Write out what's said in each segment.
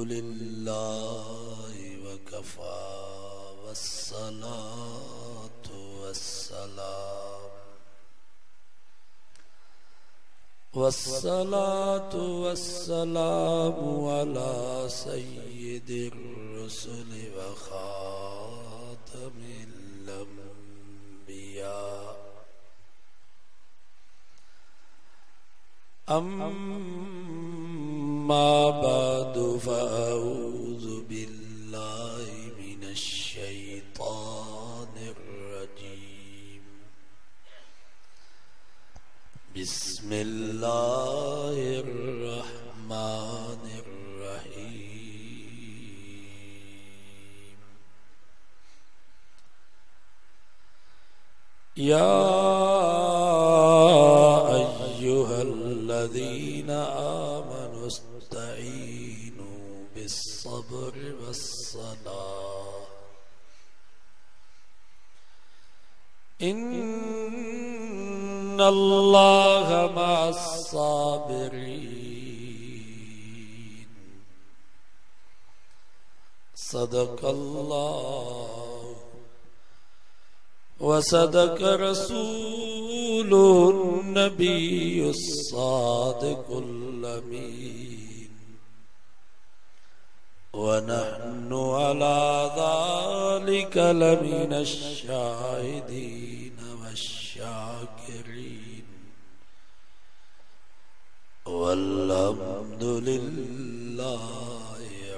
अल्हम्दुलिल्लाहि वकफ़ा वस्सलातु वस्सलामु अला सय्यिदिर रुसुलि व ख़ातमिल अंबिया अम्मा बअदु फ़अऊज़ु बिल्लाहि मिनश शैतानिर रजीम। बिस्मिल्लाहिर रहमानिर रहीम। या अय्युहल्लज़ीना आमनु इस्तईनु बिस्सब्रि वस्सलाह इन्नल्लाह मअस्साबिरीन। सदक़ल्लाहु व सदक़ रसूलुन नबियुस सादिकुल अमीन। व नहनु अला ज़ालिका लमिनश शाहिदीन वश्शाकिरीन। वल्हम्दुलिल्लाहि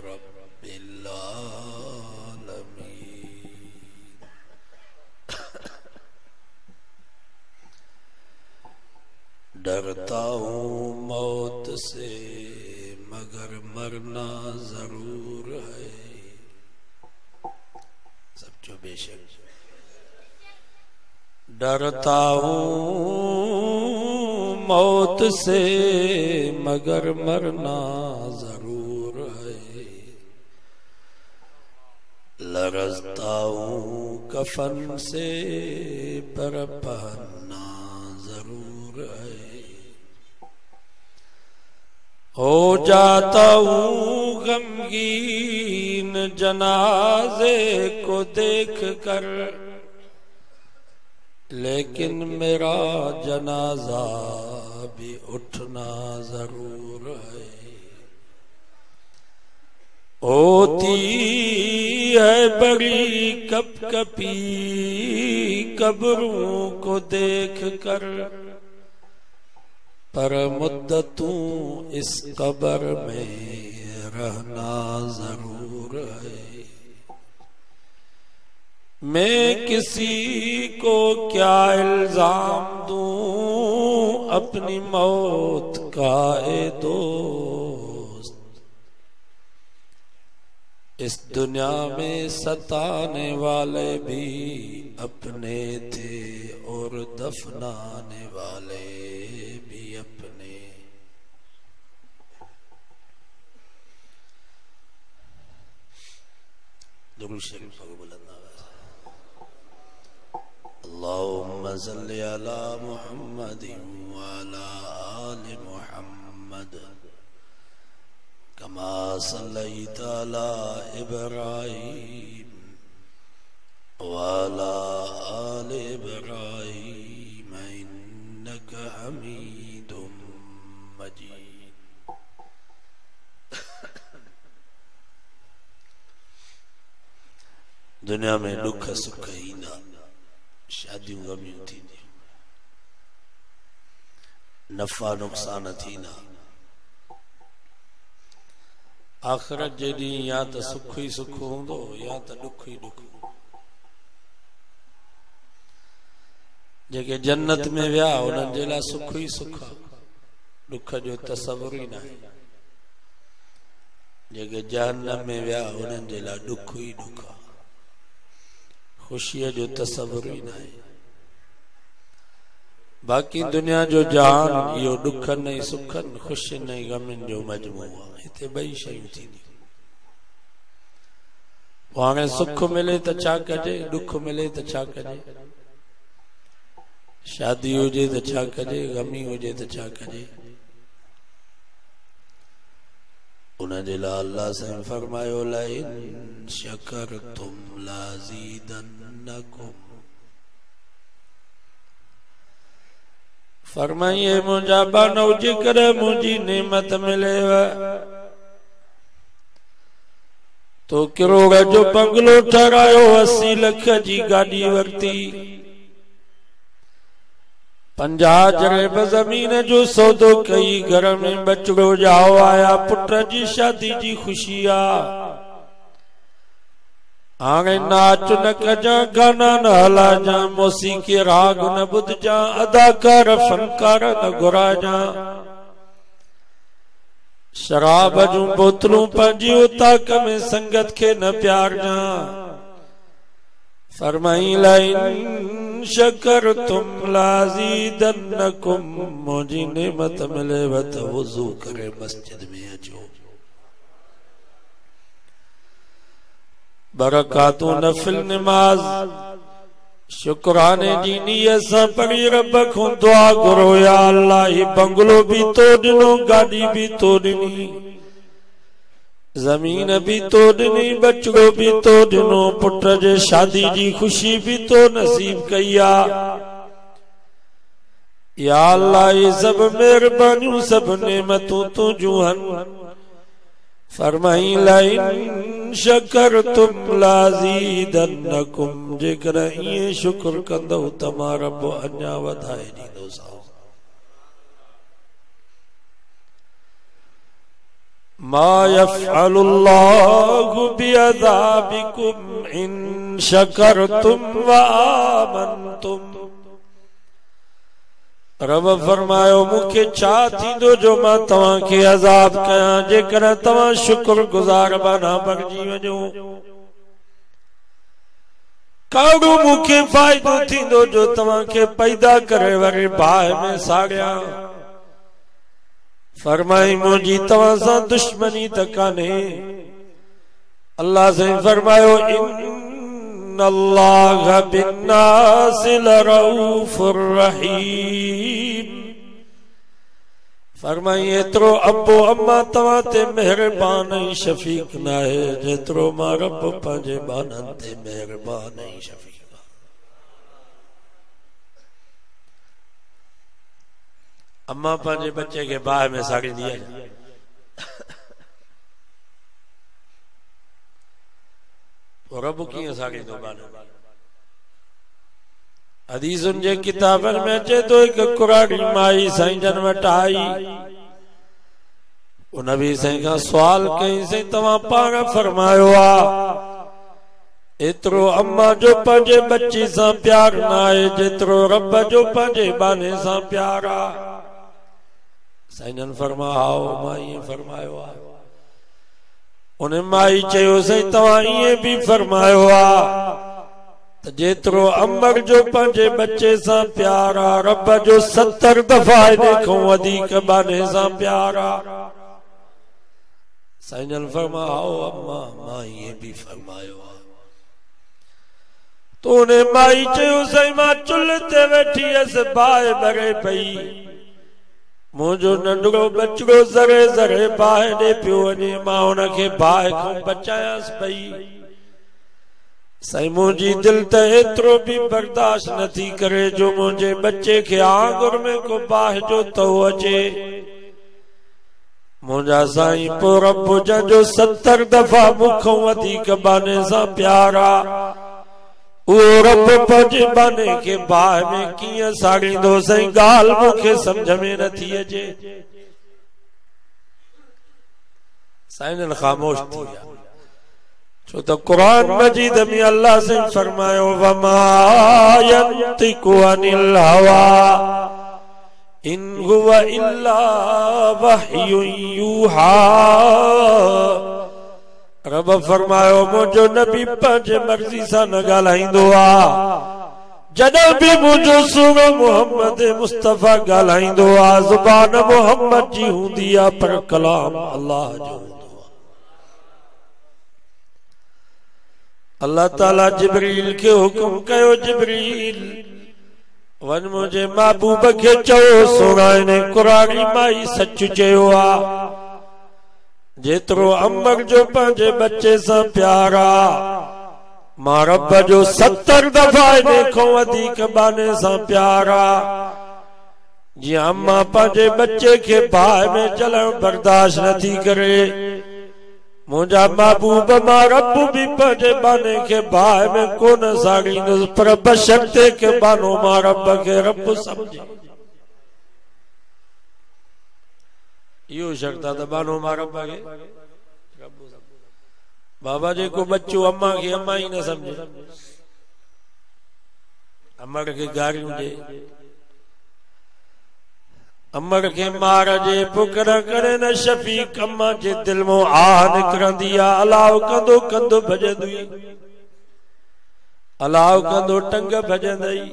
रब्बिल आलमीन। डरता हूँ मौत से मगर मरना जरूर है। सब जो बेशक डरता हूँ मौत से मगर मरना जरूर है। लरज़ता हूँ कफन से पर पहनना जरूर है। हो जाता हूँ गमगीन जनाजे को देख कर, लेकिन मेरा जनाजा भी उठना जरूर है। होती है बड़ी कपकपी कब्रों को देख कर, पर मुद्दतों इस कब्र में रहना जरूर है। मैं किसी को क्या इल्जाम दूं अपनी मौत का ए दोस्त। इस दुनिया में सताने वाले भी अपने थे और दफनाने वाले भी अपने। दुरूद शरीफ पढ़ो बुलंद आवाज़। अल्लाहुम्मा सल्लि अला मुहम्मदिन व अला आलि मुहम्मद कमा सल्लैता अला इब्राहीम व अला आलि इब्राहीम इन्नका हमीदुम मजीद। दुनिया में दुख सुख ही ना, शादियों गमियों थी ना, नफा नुकसान थी ना। आखिरत जॾी या तो सुख ही सुख होंदो या तो दुख ही दुख। जेके जन्नत में विया उन्हनि जे लाइ सुख ही सुख, दुख जो तसव्वुर ही ना है। जेके जहन्नम में विया उन्हनि जे लाइ दुख ही दुख, खुशी जो तसव्वुर ही ना है। बाकी दुनिया जो जहान यो दुखन नहीं सुखन खुशी नहीं गमिन जो मजमूआ। इते बई शयूं थींदियूं। हाणे सुख मिले तो छा कजे, दुख मिले तो छा कजे। शादी हुजे तो छा कजे, गमी हुजे तो छा कजे। उन्हें अल्लाह से फरमायो लइन शकरतुम लाज़ीदन्नकुम। फरमाइए मुंहिंजा बानो जेकर मुंहिंजी नेमत मिलेव तो किरोड़ जो बंगलो ठहरायो, 80 लाख जी गाड़ी वरती, 50 जरेब जमीन जो सौदो कई, घर में बचड़ो जाओ आया, पुट जी शादी जी खुशी आ। हाणे नाच न कजा, गाना न हलाजा, मौसीक़ी राग न ॿुधजा, अदाकार फनकार न घुराजा, शराब जूं बोतलूं पंहिंजी उताक में संगत के न प्यारजा। फरमाई लइन शकरतुम लाज़ीदन्नकुम, मुंहिंजी नेमत मिलेव त वुज़ू करे मस्जिद में अचो। बरकातू नफिल नमाज शुक्राने जी नीयत सां पढ़ी रब को दुआ करो, या अल्लाह ही बंगलो भी तो ॾिनो, गाड़ी भी तो ॾिनी, जमीन भी तो ॾिनी, बचड़ो भी तो ॾिनो, पुट जे शादी जी खुशी भी तो नसीब कई आ। या अल्लाह ये सब मेहरबानियूं सब नेमतूं तुंहिंजूं हन। फरमाई लइन शकरतुम लाज़ीदन्नकुम, जेकर इए शुक्र कंदो त मां रब अञा वधाए ॾींदोसांव। मा यफ़अलुल्लाहु बिअज़ाबिकुम इन शकरतुम व आमनतुम। रब फरमायो मूंखे छा थींदो जो मां तव्हां खे अज़ाब कयां, जेकर तव्हां शुक्र गुज़ार बना बणिजी वञो। काड़ो मूंखे फ़ाइदो थींदो जो तव्हां खे पैदा करे वरी बाहि में साड़ियां। फरमाई मुंहिंजी तव्हां सां दुश्मनी त कान्हे। अल्लाह से फरमायो इन्नल्लाह बिन्नासि लरऊफुर रहीम। फरमाई एतिरो अब्बो अम्मा तव्हां ते मेहरबान ऐं शफ़ीक़ न आहे जेतिरो मां रब पंहिंजे बाननि ते मेहरबान ऐं शफ़ीक़। अम्मा पंहिंजे बच्चे खे बाहि में साड़ींदी आहे। रब कीअं साड़ींदो बाहि? हदीसुनि जे किताबनि में अचे थो हिक कुराड़ी माई साईं जन वटि आई। उन बि साईं खां सुवाल कई, साईं तव्हां पाण फरमायो आ एतिरो अम्मा जो पंहिंजे बच्ची सां प्यार न आहे जेतिरो रब जो पंहिंजे बाने सां प्यार आ। साईं जन फरमायो मां ईअं फरमायो आ। उन माई चयो साईं तव्हां ईअं बि फरमायो आ त जेतिरो अम्बर जो पंहिंजे बच्चे सां प्यार आ रब जो 70 दफ़ा इन खां वधीक बाने सां प्यार आ। साईं जन फरमायो अम्मा मां ईअं बि फरमायो आ। तो उन माई चयो साईं मां चुल्ह ते वेठी हुअसि, बाहि भरे पई, मुंहिंजो नंढड़ो बचड़ो ज़रे ज़रे बाहि ॾे पियो वञे, मां हुनखे बाहि खां बचायांसि पई। साईं मुंहिंजी दिलि त एतिरो बि बर्दाश्त नथी करे जो मुंहिंजे बच्चे खे आंगुर में को बाहि जो तओ अचे। मुंहिंजा साईं पोइ रब जंहिंजो 70 दफ़ा मूंखां वधीक बाने सां प्यार आ, उहो रब पंहिंजे बाने खे बाहि में कीअं साड़ींदो? साईं ॻाल्हि मूंखे सम्झ में नथी अचे। साईं जन ख़ामोश थी विया, छो त क़ुरान मजीद में अल्लाह से फरमायो वमा यंतिकु अनिल हवा इन हुवा इल्ला वहयुन यूहा। रब फरमायो मुंहिंजो नबी पंहिंजे मर्ज़ी सां न ॻाल्हाईंदो आ। जॾहिं बि मुंहिंजो सूरो मोहम्मद मुस्तफ़ा ॻाल्हाईंदो आ ज़ुबान मोहम्मद जी हूंदी आ पर कलाम अल्लाह जो हूंदो आ। अल्लाह ताला जिब्रील खे हुकुम कयो, जिब्रील वञ मुंहिंजे महबूब खे चओ सोना इन कुराड़ी माई सच चयो आ। जेतरो अमर जो पंहिंजे बच्चे सां प्यारा मां रब जो 70 दफ़ा इन खां वधीक बाने सां प्यारा। जीअं अम्मा पंहिंजे बच्चे के बाहि में चलण बर्दाश्त नथी करे, मुंहिंजा महबूब मां रब भी पंहिंजे बाने के बाहि में कोन साड़ींदुसि, पर बशर्ते के बानो मां रब के रब समझे। इहो शर्त आहे त बानो मां रब के बाबा जी को बच्चो अम्मा के अम्मा ही न समझे, अमर के गारियूं दे, अमर के मार जे पुकर करे न शफीक अम्मा जे दिल मो आह निकरंदी आ। अलाव कंदो कंदो भजंदी, अलाव कंदो टंग भजंदई।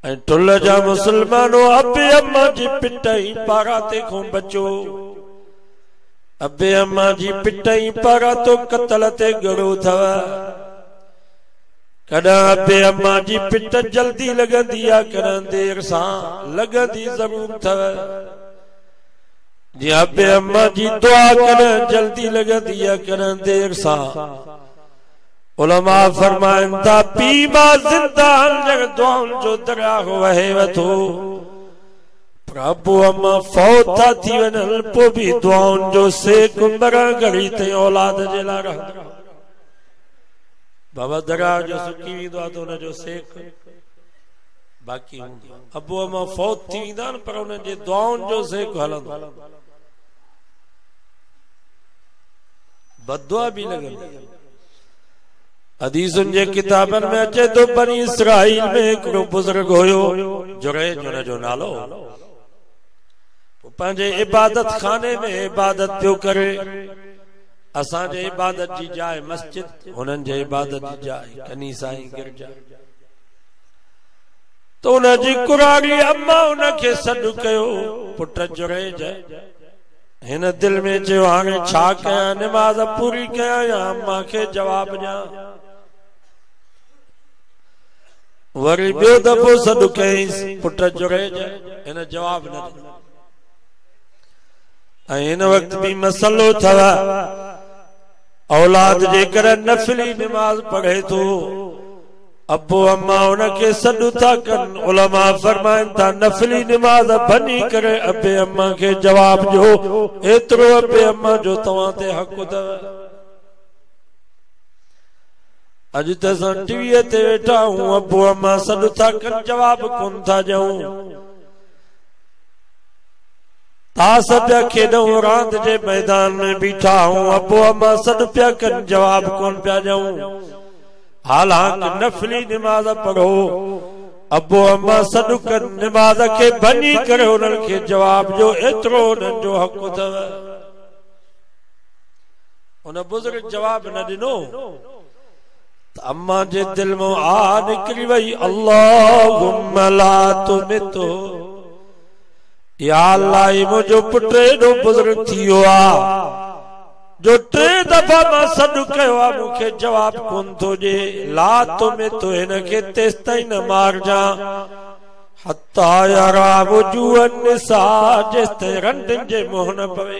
ऐं टुल जा मुसलमानो अबे अम्मा जी पिटाई पारा तंहिंखां बचो, अबे अम्मा जी पिटाई पारा तो कतल ते गड़ो थव। कॾहिं अबे अम्मा जी पिट जल्दी लगंदी आ, कॾहिं देर सां लगंदी ज़रूर थव। जीअं अबे अम्मा जी दुआ कॾहिं जल्दी लगंदी आ, कॾहिं देर सां। उलमा फरमाइन था पी मां ज़िंदा जग दुआउनि जो दरिया वहे वथो, प्रभु अम्मा फौत था थी वञनि पोइ बि दुआउनि जो सेक मरण घड़ी ताईं औलाद जे लाइ रहंदो। बाबा दरिया जो सुकी वेंदो आहे त हुनजो सेक बाक़ी हूंदो आहे। अबू अम्मा फौत थी वेंदा आहिनि पर हुननि जे दुआउनि जो सेक हलंदो, बददुआ बि लॻंदी। हदीसुनि जे किताबनि में अचे तो बनी इसराइल में हिकिड़ो बुज़ुर्ग हुयो, जुरैज हुनजो नालो। पंहिंजे इबादत खाने में इबादत पियो करे। असांजे इबादत जी जाइ मस्जिद, हुननि जे इबादत जी जाइ कनीसा ऐं गिरजा। तो हुनजी कुरारी अम्मा हुनखे सॾु कयो, पुट जुरैज। हिन दिल में चयो हाणे छा कयां, निमाज़ पूरी कयां या अम्मा खे जवाब ॾियां। वरी ॿियो दफ़ो सॾु कयईंसि, पुट जुरैज। हिन जवाब न ॾिनो। ऐं हिन वक़्त भी मसलो थव, औलाद जे करे नफली निमाज़ पढ़े थो, अबो अम्मा हुनखे सॾु था कनि। उलमा फरमाइनि था नफली निमाज़ बनी करे अबे अम्मा खे जवाब ॾियो, एतिरो अबे अम्मा जो तव्हां ते हक़ अथव। अॼु त असां टीवीअ ते वेठा आहियूं, अबो अम्मा सॾु था कनि, जवाब कोन था ॾियूं। तास पिया खेॾूं, रांदि जे मैदान में बीठा आहियूं, अबो अम्मा सॾु पिया कनि, जवाब कोन पिया ॾियूं। हालांकि नफली निमाज़ पढ़ो, अबो अम्मा सॾु कनि, निमाज़ खे बनी करे उन्हनि खे जवाब ॾियो, एतिरो उन्हनि जो हक़ अथव। उन बुज़ुर्ग जवाब न ॾिनो त अम्मा जे दिल मां आ निकिरी वई, अल्लाहुम्मा ला तुमितो, या अल्लाह मुंहिंजो पुट एॾो बुज़ुर्ग थी वियो आहे जो 3 दफ़ा मां सॾु कयो आहे, मूंखे जवाब कोन थो ॾे। ला तुमितो, हिनखे तेसि ताईं न मारजां हत्ता यरा वुजूहन निसा, जेसि ताईं रंडनि जे मुंहुं न पवे।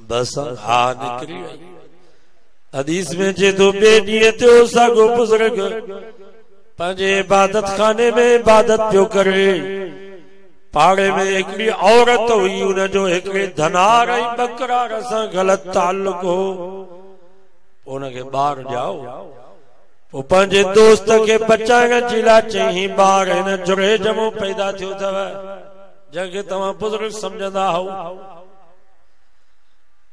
बस हा निकिरी वई। हदीस में जे तो बे ॾींहं ते साॻो बुज़ुर्ग पंहिंजे इबादत खाने में इबादत पियो करे। पाड़े में हिकिड़ी औरत हुई, हुनजो हिकिड़े धनार ऐं बकरार सां ग़लति ताल्लुक हो। हुनखे ॿार ॼाओ, पोइ पंहिंजे दोस्त खे बचाइण जे लाइ चई, ॿार हिन जुरैज मां पैदा थियो अथव, जंहिंखे तव्हां बुज़ुर्ग सम्झंदा हो।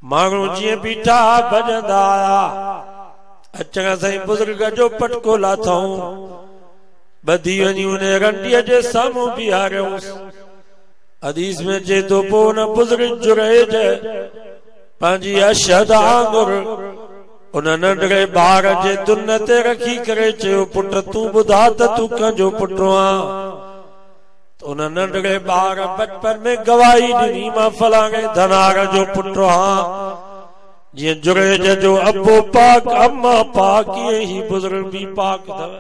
माण्हू जीअं बीठा भॼंदा आया, अचण सां बुज़ुर्ग जो पटको लाथऊं, ॿधी वञी उन रंडीअ जे साम्हूं बीहारियऊंसि। हदीस में चए थो पोइ हुन बुज़ुर्ग जुरैज पंहिंजी अशद आंगुर उन नंढड़े ॿार जे दुन ते रखी करे चयो, पुट तूं ॿुधा त तूं कंहिंजो पुटु आं। उन नंढड़े ॿार बचपन में गवाही ॾिनी, मां फलाणे धनार जो पुटु आं। जीअं जुरैज जो अबो पाक, अम्मा पाक, ईअं ई बुज़ुर्ग भी पाक अथव।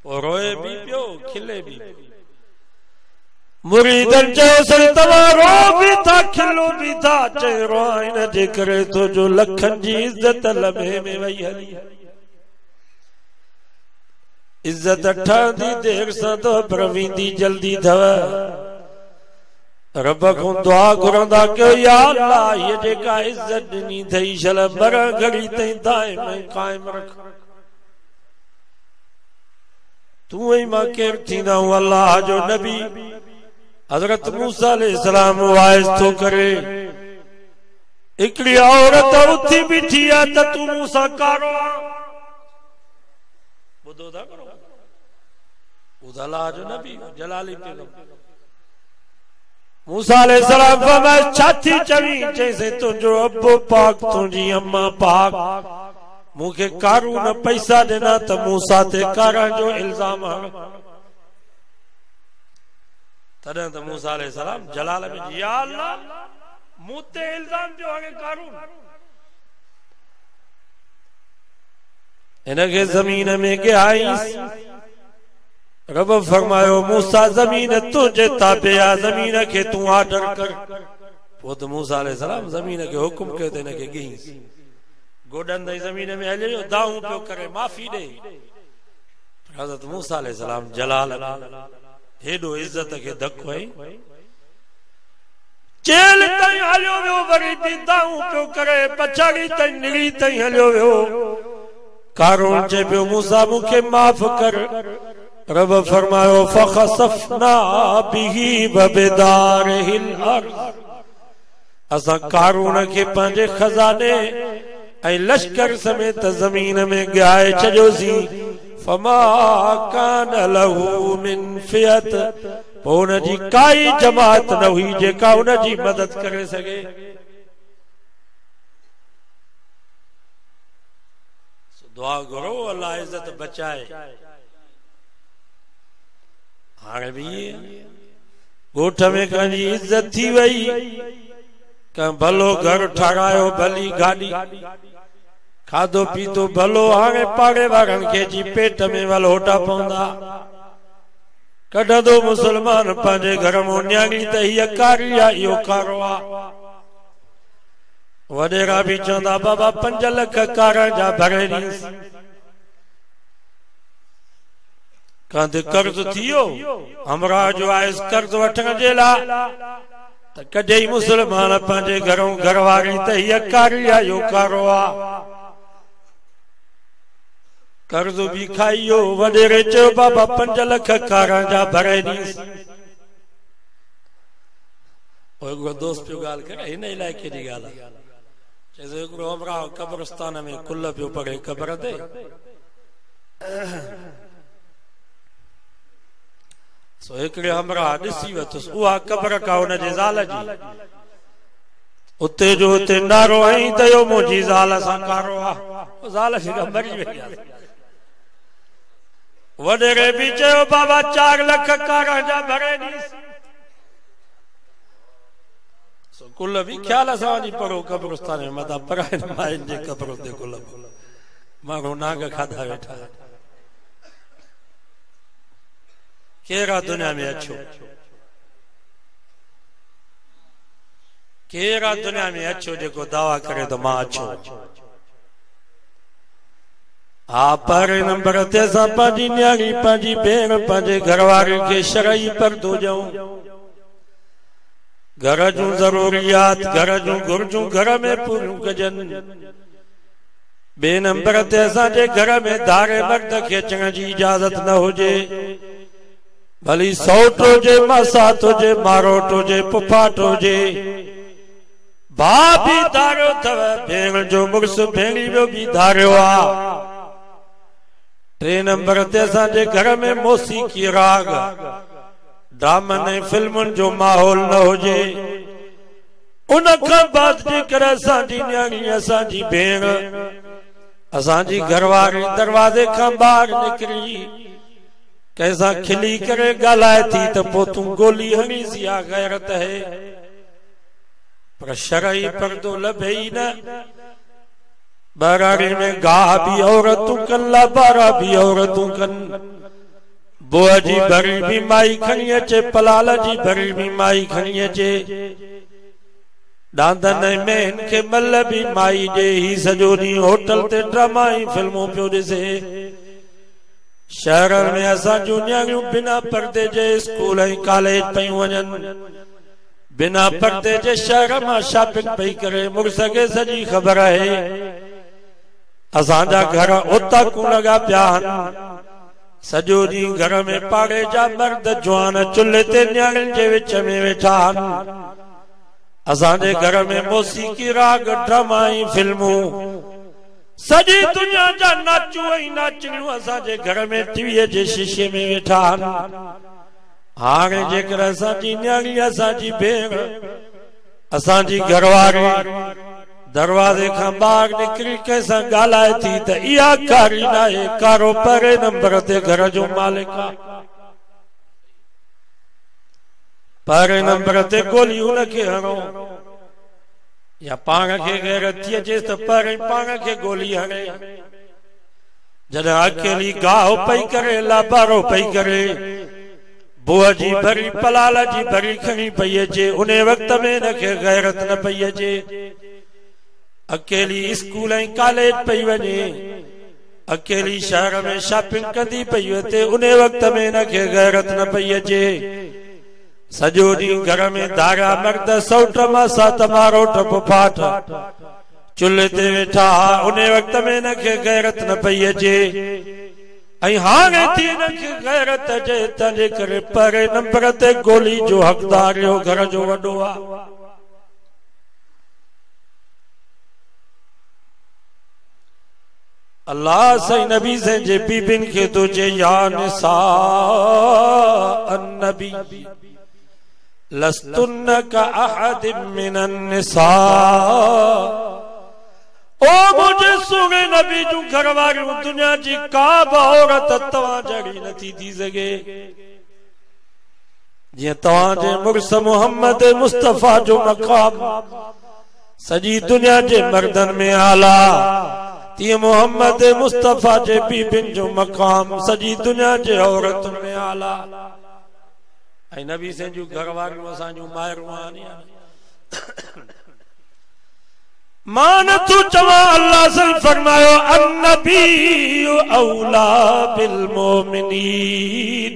पोइ रोए भी पियो खिले भी। मुरीदन चयोसि तव्हां रो भी था खिलो भी था, चयो रोआ इन जे करे थो जो लखनि जी इज़त लम्हे में वई हली। इज़त ठहंदी देर सां तो पर वेंदी जल्दी अथव। रब को दुआ घुरंदा कयो या अल्लाह ये जेका इज़त ॾिनी अथई शल बर घड़ी ताईं दाइम क़ाइम रख। तू ऐं मां केरु थींदा आहियूं अल्लाह जो नबी। हज़रत मूसा अलैहिस्सलाम वाइस थो करे, हिकिड़ी औरत उथी बीठी आहे त तू मूंसां कारो आ। ॿुधो था करो, ॿुध अल्लाह जो नबी जलाली पैगंबर। मूसा अलैहिस्सलाम फरमाए छा थी चवी? चईंसि तुंहिंजो अबो पाक तुंहिंजी अम्मा पाक मूंखे कारून पैसा ॾिना त मूसा ते कारण जो इल्ज़ाम हण। तॾहिं त मूसा अलैहिस्सलाम जलाल में या अल्लाह मूं ते इल्ज़ाम पियो हणे कारून। हिनखे ज़मीन में गिहाईंसि। रब फरमायो मूसा ज़मीन तुंहिंजे ताबे आहे, ज़मीन खे तूं ऑर्डर कर। पोइ त मूसा अलैहिस्सलाम ज़मीन खे हुकुम कयो त हिनखे गिहींसि। गोॾनि ताईं ज़मीन में हलियो, दाऊं पियो करे माफ़ी ॾे। हज़रत मूसा अलैहिस्सलाम जलाल हेॾो इज़त खे धको हई, जेल ताईं हलियो वियो, वरी बि दाऊं पियो करे, पछाड़ी ताईं निड़ी ताईं हलियो वियो। कारून चए पियो मूसा मूंखे माफ़ कर। रब फरमायो फखसफना बिही वबिदारिहिल अर्ज़। असां कारून खे पंहिंजे खज़ाने ऐं लश्कर समेत ज़मीन में गिहाए छॾियोसीं। फमा कान लहू मिन फियत, पोइ उनजी काई जमात न हुई जेका उनजी मदद करे सघे। दुआ करो अल्लाह इज़त बचाए। हाणे भी ॻोठ में कंहिंजी इज़त थी वई, कंहिं भलो घर ठारायो, भली गाॾी, खाधो पीतो भलो, हाणे पाड़े वारनि खे जी पेट में वलोटा पवंदा। कढंदो मुसलमान पंहिंजे घर में न्याणी त हीअ कारी आहे, इहो कारो आहे। वॾेरा बि चवंदा बाबा 5 लख कारण जा भरे ॾींसि। कंहिं कर्ज़ थियो हमरा जो आहे कर्ज़ वठण जे लाइ त कॾहिं मुसलमान पंहिंजे घरों घरवारी त हीअ कारी आहे, इहो कारो आहे। कर्ज़ भी खाइयो, वॾेरे चयो बाबा 5 लख कारण जा भरे ॾींसि। हिकिड़ो दोस्त पियो ॻाल्हि करे, हिन इलाइक़े जी ॻाल्हि आहे। चए हिकिड़ो अमरा कब्रस्तान में कुल पियो पढ़े क़बर ते। सो हिकिड़े हमरा ॾिसी वरितुसि, उहा क़बर का हुनजे ज़ाल जी। उते जो उते नारो हईं त इहो मुंहिंजी ज़ाल सां कारो आहे। ज़ाल सी मरी वई आहे। वॾेरे बि चयो बाबा 4 लख कारण जा भरे ॾींसि। कुल बि ख्याल सां वञी पढ़ो कब्रस्तान में, मथां पराइनि माइनि जे क़बर ते कुल माण्हू नाग खाधा वेठा। केरु आहे दुनिया में अछो? केरु आहे दुनिया में अछो जेको दावा करे त मां अछो? हा, पहिरें नंबर ते असां पंहिंजी न्याणी, पंहिंजी भेण, पंहिंजे घरवारी खे शरई पर्दो ॾियूं। घर जूं ज़रूरियात, घर जूं घुर्जूं घर में पूरियूं कजनि। ॿिए नंबर ते असांजे घर में धारे मर्द खे अचण जी इजाज़त न हुजे। भली सौट हुजे, मासात हुजे, मारोट हुजे, पुफाट हुजे। भाउ बि धारियो अथव, भेण जो मुड़ुसु भेणी जो बि धारियो आहे। 3 नंबर ते असांजे घर में मौसीक़ी राग, ड्रामनि ऐं फिल्मुनि जो माहौल न हुजे। उन खां बाद जेकर असांजी न्याणी, असांजी भेण, असांजी घरवारी दरवाज़े खां ॿाहिरि निकिरी कंहिंसां खिली करे ॻाल्हाए थी त पोइ तूं गोली हणीसी, आ गैरत है। पर शरई पर्दो लभे ई न। बराड़ी में गाह भी औरतूं कन, लाबारा भी औरतूं कन। बुआ जी भरी भी माई खणी अचे, पलाल जी भरी भी माई खणी अचे, डांदन में इनके मल भी माई जे। ही सॼो ॾींहुं होटल ते ड्रामा ही फिल्मूं पियो ॾिसे। शहर में असां जूं न्याणियूं बिना पर्दे जे स्कूल ऐं कॉलेज पियूं वञनि, बिना पर्दे जे शहर मां शॉपिंग पई करे। मुड़ुस खे सॼी ख़बर आहे असांजा घर उताकूं लॻा पिया आहिनि। सॼो ॾींहुं घर में पाड़े जा मर्द जवान चुल्हे ते न्याणियुनि जे विच में वेठा आहिनि। असांजे घर में मौसीक़ी राग ड्रामा ऐं फिल्मूं, सॼी दुनिया जा नाचू ऐं नाचणियूं असांजे घर में टीवीअ जे शीशे में वेठा आहिनि। हाणे जेकर असांजी न्याणी, असांजी भेण, असांजी घरवारी दरवाज़े खां ॿाहिरि निकिरी कंहिंसां ॻाल्हाए थी त इहा कारी नाहे, कारो पहिरें नंबर ते घर जो मालिक आहे। पहिरें नंबर ते गोली हुनखे हणो, या पाण खे गैरत थी अचेसि त पहिरें पाण खे गोली हणे। जॾहिं अकेली गाह पई करे, लाबारो पई करे, बुआ जी भरी पलाल जी भरी खणी पई अचे, उन वक़्त में हिनखे गैरत न पई अचे। अकेली स्कूल ऐं कॉलेज पई वञे, अकेली शहर में शॉपिंग कंदी पई वञे, उन वक़्त में हिनखे गैरत न पई अचे। सॼो ॾींहुं घर में धारा मर्द सौट मासा तमारोट पुफाट चुल्हे ते वेठा, उन वक़्त में हिनखे गैरत न पई अचे। ऐं हाणे थी हिनखे गैरत अचे, तंहिंजे करे पहिरें नंबर ते गोली जो हक़दार इहो घर जो वॾो आहे। अल्लाह सही नबी से जे बीबिन के तो जे या निसा अन्नबी लस्तुन्न का अहद मिनन निसा। ओ मुझे सुने नबी जूं घरवारियूं, दुनिया जी का बि औरत तव्हां जहिड़ी नथी थी सघे। जीअं तव्हांजे मुड़ुस मुहम्मद मुस्तफ़ा जो मक़ाम सॼी दुनिया जे मर्दनि में आला, तीअं मोहम्मद मुस्तफ़ा जे बीबिन जो मक़ाम सॼी दुनिया जे औरतुनि में आला। ऐं नबी से जूं घरवारियूं असांजूं माइरूं आहिनि। मां नथो चवां, अल्लाह से फरमायो अन्नबी औला बिल मोमिनीन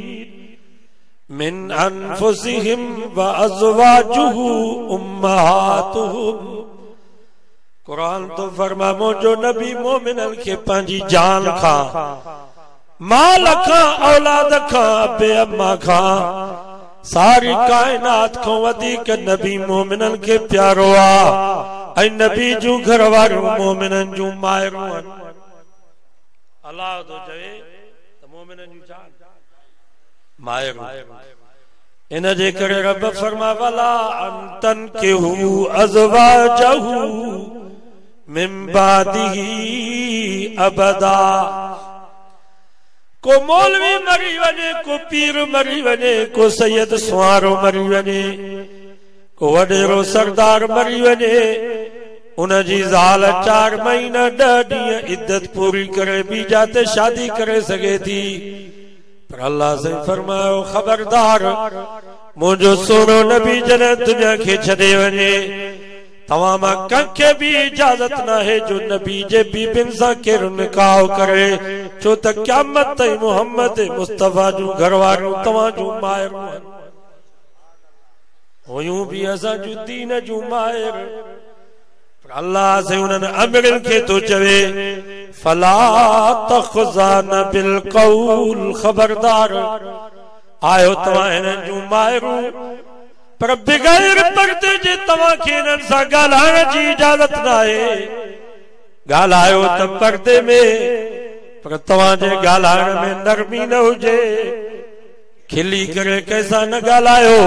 मिन अनफुसिहिम व अज़वाजुहु उम्महातुहुम। कुरान तो फरमा मुंहिंजो नबी मोमिनन खे पंहिंजी जान खां, माल खां, औलाद खां, अबे अम्मा खां, सारी कायनात खां वधीक नबी मोमिनन खे प्यारो आहे। ऐं नबी जूं घरवारियूं मोमिनन जूं माइरूं आहिनि। अल्लाह तो चवे त मोमिनन जूं जान माइरूं। इन जे करे रब फरमा वला अंतन के हु अज़वाजहु मिन बादिही अबदा। को मौलवी मरी वञे, को पीर मरी वञे, को सैयद सुवारो मरी वञे, को वडेरो सरदार मरी वञे, उन जी ज़ाल 4 महीना 10 ॾींहं इद्दत पूरी करे बि जाते शादी करे सघे थी। पर अल्लाह से फरमायो ख़बरदार, मुंहिंजो सोनो नबी जॾहिं दुनिया खे छॾे वञे, तव्हां मां कंहिंखे बि इजाज़त न आहे जो नबी जे बीबिन सां केरु निकाह करे, छो त क़यामत ताईं मोहम्मद मुस्तफ़ा जूं घरवारियूं तव्हां जूं माइरूं हुयूं बि असां जूं दीन जूं माइर। अल्लाह से उन्हनि अमिरनि खे तो चवे फला तख़ज़ान बिल क़ौल, ख़बरदार आयो तव्हां हिननि जूं माइरूं, पर बिग़ैर पर्दे जे तव्हांखे हिननि सां ॻाल्हाइण जी इजाज़त न आहे। ॻाल्हायो त पर्दे में, पर तव्हांजे ॻाल्हाइण में नरमी न हुजे। खिली करे कंहिंसां न ॻाल्हायो।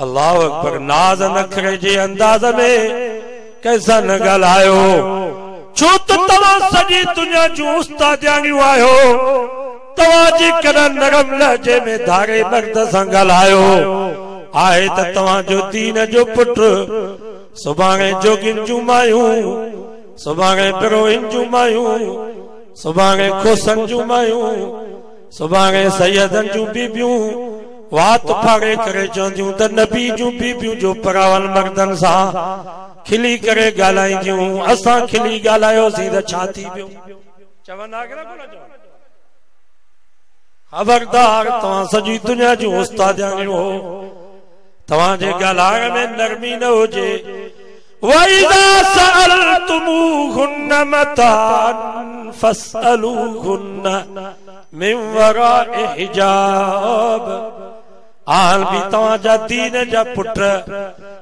अल्लाह अकबर, नाज़ नखरे जे अंदाज़ में कंहिंसां न ॻाल्हायो, छो त तव्हां सॼी दुनिया जूं उस्तादियाणियूं आहियो। तव्हांजी कॾहिं नरम लहजे में धारे मर्द सां ॻाल्हायो आहे त तव्हांजो दीन जो पुटु सुभाणे जोगिन जूं मायूं, सुभाणे बिरोहिन जूं मायूं, सुभाणे खोसन जूं मायूं, सुभाणे सैयदन जूं बीबियूं वात फाड़े करे चवंदियूं त नबी जूं बीबियूं जो परावल मर्दन सां खिली करे ॻाल्हाईंदियूं, असां खिली ॻाल्हायोसीं त छा थी पियो? चवंदा कि न कोन चवंदा? खबरदार, तव्हां सॼी दुनिया जूं उस्तादियाणियूं हो, तव्हांजे ॻाल्हाइण में नरमी न हुजे। वइज़ा सअलतुमूहुन्न मताअन फस्अलूहुन्न मिन वराइ हिजाब। आल भी तव्हांजा दीन जा पुट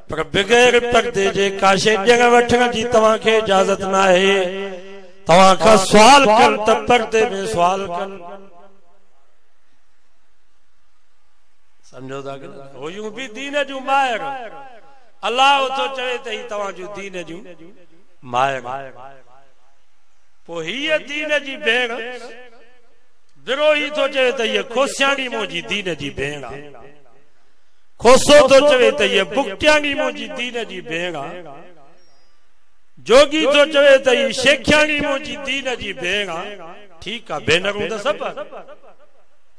पर बगैर पर्दे जे काशे ॾियण वठण जी तव्हांखे इजाज़त न आहे। तव्हां खां सुवाल कनि त पर्दे में सुवाल कनि। समझो था कि हुयूं भी दीन जूं माहिर। अल्लाह तो चवे त ही तव्हां जूं दीन जूं माहिर। पोइ हीअ दीन जी भेण विरोही तो चवे त हीअ खोसियाणी मुंहिंजी दीन जी भेण आहे। खोसो तो चवे त हीअ बुकटियाणी मुंहिंजी दीन जी भेण आहे। जोगी तो चवे त हीअ शेखियाणी मुंहिंजी दीन जी भेण आहे। ठीकु आहे, भेनरूं त सभु।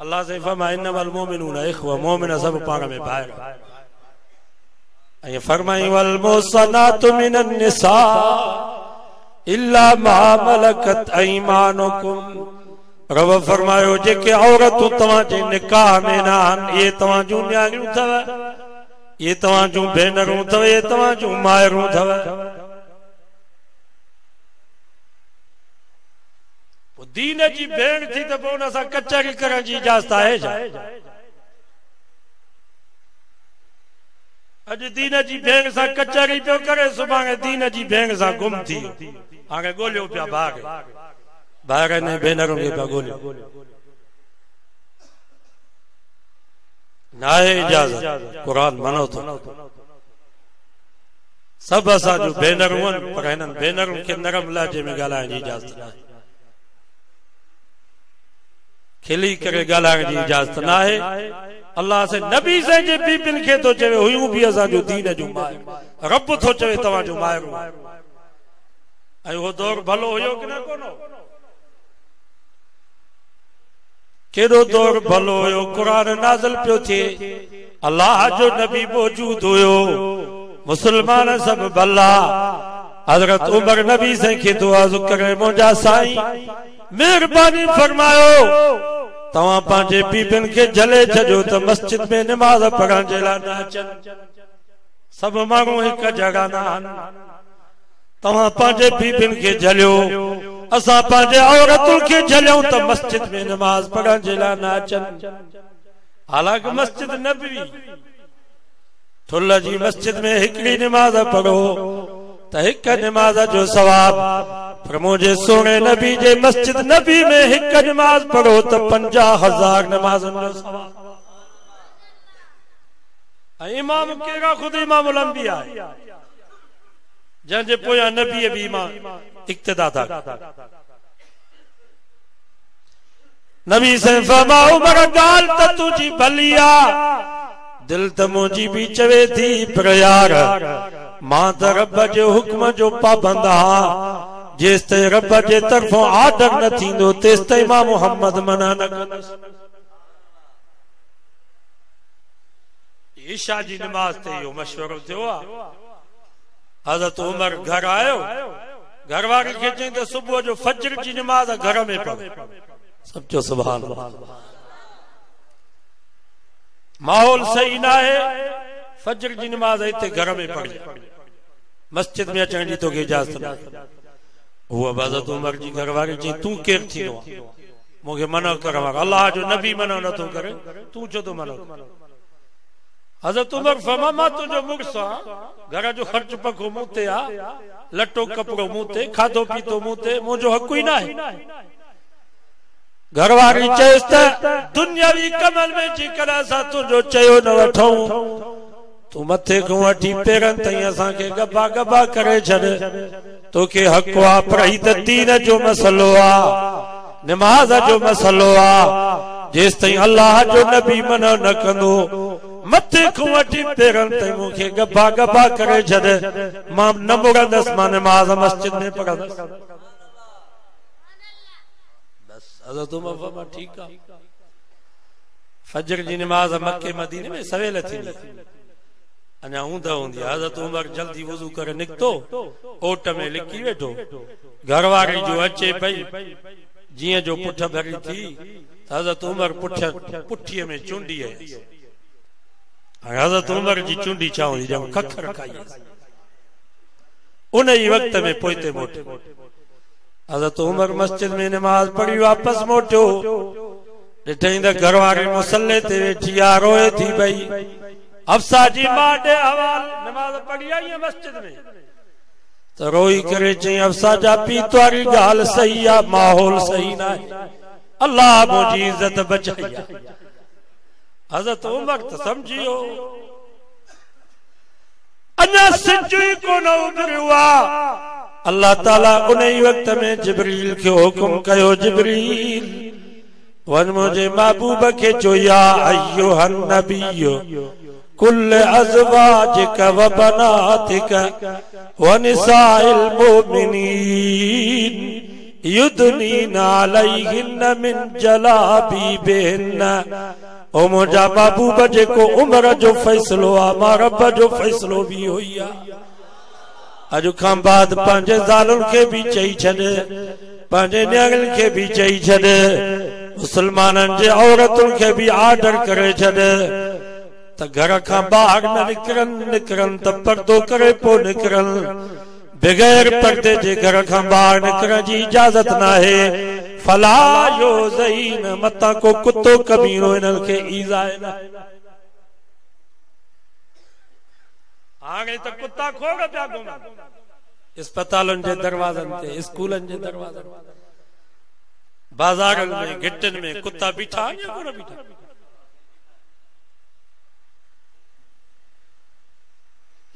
अल्लाह से फरमाए इन्नमल मोमिनूना इख्वा, मोमिन सब पाण में भाई। ऐं फरमाई वल मुहसनातु मिनन निसा इल्ला मा मलकत ऐमानुकुम। रब फरमायो जेके औरतूं तव्हांजे निकाह में न आहिनि, इहे तव्हां जूं न्याणियूं अथव, इहे तव्हां जूं भेनरूं अथव, इहे तव्हां जूं माइरूं अथव। दीन जी भेण थी त पोइ उन सां कचहरी करण जी इजाज़त आहे छा? अॼु दीन जी भेण सां कचहरी पियो करे, सुभाणे दीन जी भेण सां गुम थी। हाणे ॻोल्हियो पिया भाग, भाइर ने भेनरूं खे पिया ॻोल्हियो। न आहे इजाज़त, क़ुरान मनो थो। सभु असां जूं भेनरूं आहिनि, पर हिननि भेनरुनि खे नरम लहजे में ॻाल्हाइण जी इजाज़त न आहे। खिली करे ॻाल्हाइण जी इजाज़त न आहे। अल्लाह से नबी से जे बीबिन खे तो चवे हुयूं भी असां जो दीन जूं माइरूं। रब तो चवे तव्हां जूं माइरूं। ऐं उहो दौर भलो हुयो कि न कोन? केॾो दौर भलो हुयो। क़ुरान नाज़िल पियो थिए, अल्लाह जो नबी मौजूद हुयो, मुसलमान सब भला। हज़रत उमर नबी से खे दुआ करे, मुंहिंजा साईं मेहरबानी फरमायो तव्हां पंहिंजे बीबिन खे झले छॾियो त मस्जिद में निमाज़ पढ़ण जे लाइ न अचनि। सभु माण्हू हिकु जॻह न आहिनि। तव्हां पंहिंजे बीबिन खे झलियो, असां पंहिंजे औरतुनि खे झलियूं त मस्जिद में निमाज़ पढ़ण जे लाइ न अचनि। हालांकि मस्जिद नबवी थुल जी मस्जिद में हिकिड़ी निमाज़ पढ़ो त हिक निमाज़ जो सवाब, पर मुंहिंजे सोने नबी जे मस्जिद नबी में हिक निमाज़ पढ़ो त 50,000 निमाज़ुनि जो सवाब। ऐं इमाम कहिड़ा? खुद इमामुल अंबिया आहे, जंहिंजे पोयां नबीअ बि ईमान इक्तिदा था। नबी से फरमायो उमर ॻाल्हि त तुंहिंजी भली आहे, दिल त मुंहिंजी बि चवे थी, पर यार मां त रब जे हुक्म जो पाबंद आहियां। जेसि ताईं रब जे तरफ़ों आर्डर न थींदो तेसि ताईं मां मोहम्मद मना न कंदुसि। ईशा जी नमाज ते इहो मशवरो थियो आहे। हज़रत उमर घर आयो, घर वारी खे चई त सुबुह जो फजर जी नमाज घर में पढ़। सब चो सुभान अल्लाह। माहौल सही न आहे, फजर जी नमाज हिते घर में पढ़, मस्जिद में अचण जी तोखे इजाज़त न। हुआ हज़रत उमर जी घर वारी चई तूं केरु थींदो आहे मूंखे मना करण वारो? अल्लाह जो नबी मना नथो करे, तूं छो थो मना? हज़रत उमर फरमा मां तुंहिंजो मुड़ुसु आहियां, घर जो ख़र्च पको मूं ते आहे, लटो कपिड़ो मूं ते, खाधो पीतो मूं ते, मुंहिंजो हक़ ई न आहे। घर वारी चयसि त दुनियावी कमल में जेकॾहिं असां तुंहिंजो चयो न वठूं, तूं मथे खां वठी पेरनि ताईं असांखे गबा गबा करे छॾ, तोखे हक़ आहे। पर ही त दीन जो मसलो आहे, निमाज़ जो मसलो आहे। जेसि ताईं अल्लाह जो नबी मना न कंदो, मथे खां वठी पेरनि ताईं मूंखे गबा गबा करे छॾ, मां न मुड़ंदसि, मां निमाज़ मस्जिद में पढ़ंदसि। बस हज़रत उमर फरमाया ठीकु आहे। फजर जी नमाज मक्के मदीने में सवेल थी अञा ऊंदा हूंदी। हज़रत उमर जल्दी वुज़ू करे निकतो, ओट में लिकी वेठो, घरवारी जो अचे पई जीअं जो पुठ भरी थी, हज़रत उमर पुठीअ में चुंडी है। हज़रत उमर जी चुंडी चावली जब खखर खाई उन ही वक्त में पोइते मोटे। हज़रत उमर मस्जिद में नमाज पढ़ी वापस मोटियो, ॾिठई त घरवारी मुसल्ले ते वेठी आ, रोए थी पई। हफ्सा जी मां ॾे हवाल, नमाज पढ़ी आई है मस्जिद में, तो रोई करे चई हफ्सा जा पी तुआरी गाल सही आ, माहौल सही ना है, अल्लाह मुझी इज्जत बचाई। हज़रत उमर तो समझियो अञा सिज ही कोन उभरियो आ। अल्लाह ताला उन ही वक्त में जिब्रील खे हुकुम कयो, जिब्रील वन मुझे महबूब के जो या अय्युहन नबिय्यु कुल अज़वाजिक व बनातिक व निसाइल मोमिनीन युदनीना अलैहिन्न मिन जलाबीबिहिन्न। ओ मुझा महबूब जेको उम्र जो फैसलो आ, मां रब जो फैसलो भी होई आ। अजु खां बाद पंहिंजे ज़ालुनि खे भी चई छॾ, पंहिंजे न्याणियुनि खे भी चई छॾ, मुसलमाननि जे औरतुनि खे भी आर्डर करे छॾ त घर खां ॿाहिरि न निकिरनि त पर्दो करे पोइ निकिरनि, बग़ैर पर्दे जे घर खां ॿाहिरि निकिरण जी इजाज़त न आहे। फला युज़ीन, मतां को कुत्तो कमीनो इन्हनि खे ईज़ाए न। हाणे त कुत्ता खोड़ पिया घुमनि अस्पतालुनि जे दरवाज़नि ते, स्कूलनि जे दरवाज़नि ते, बाज़ारनि में, गिटनि में कुत्ता बीठा या कोन बीठा।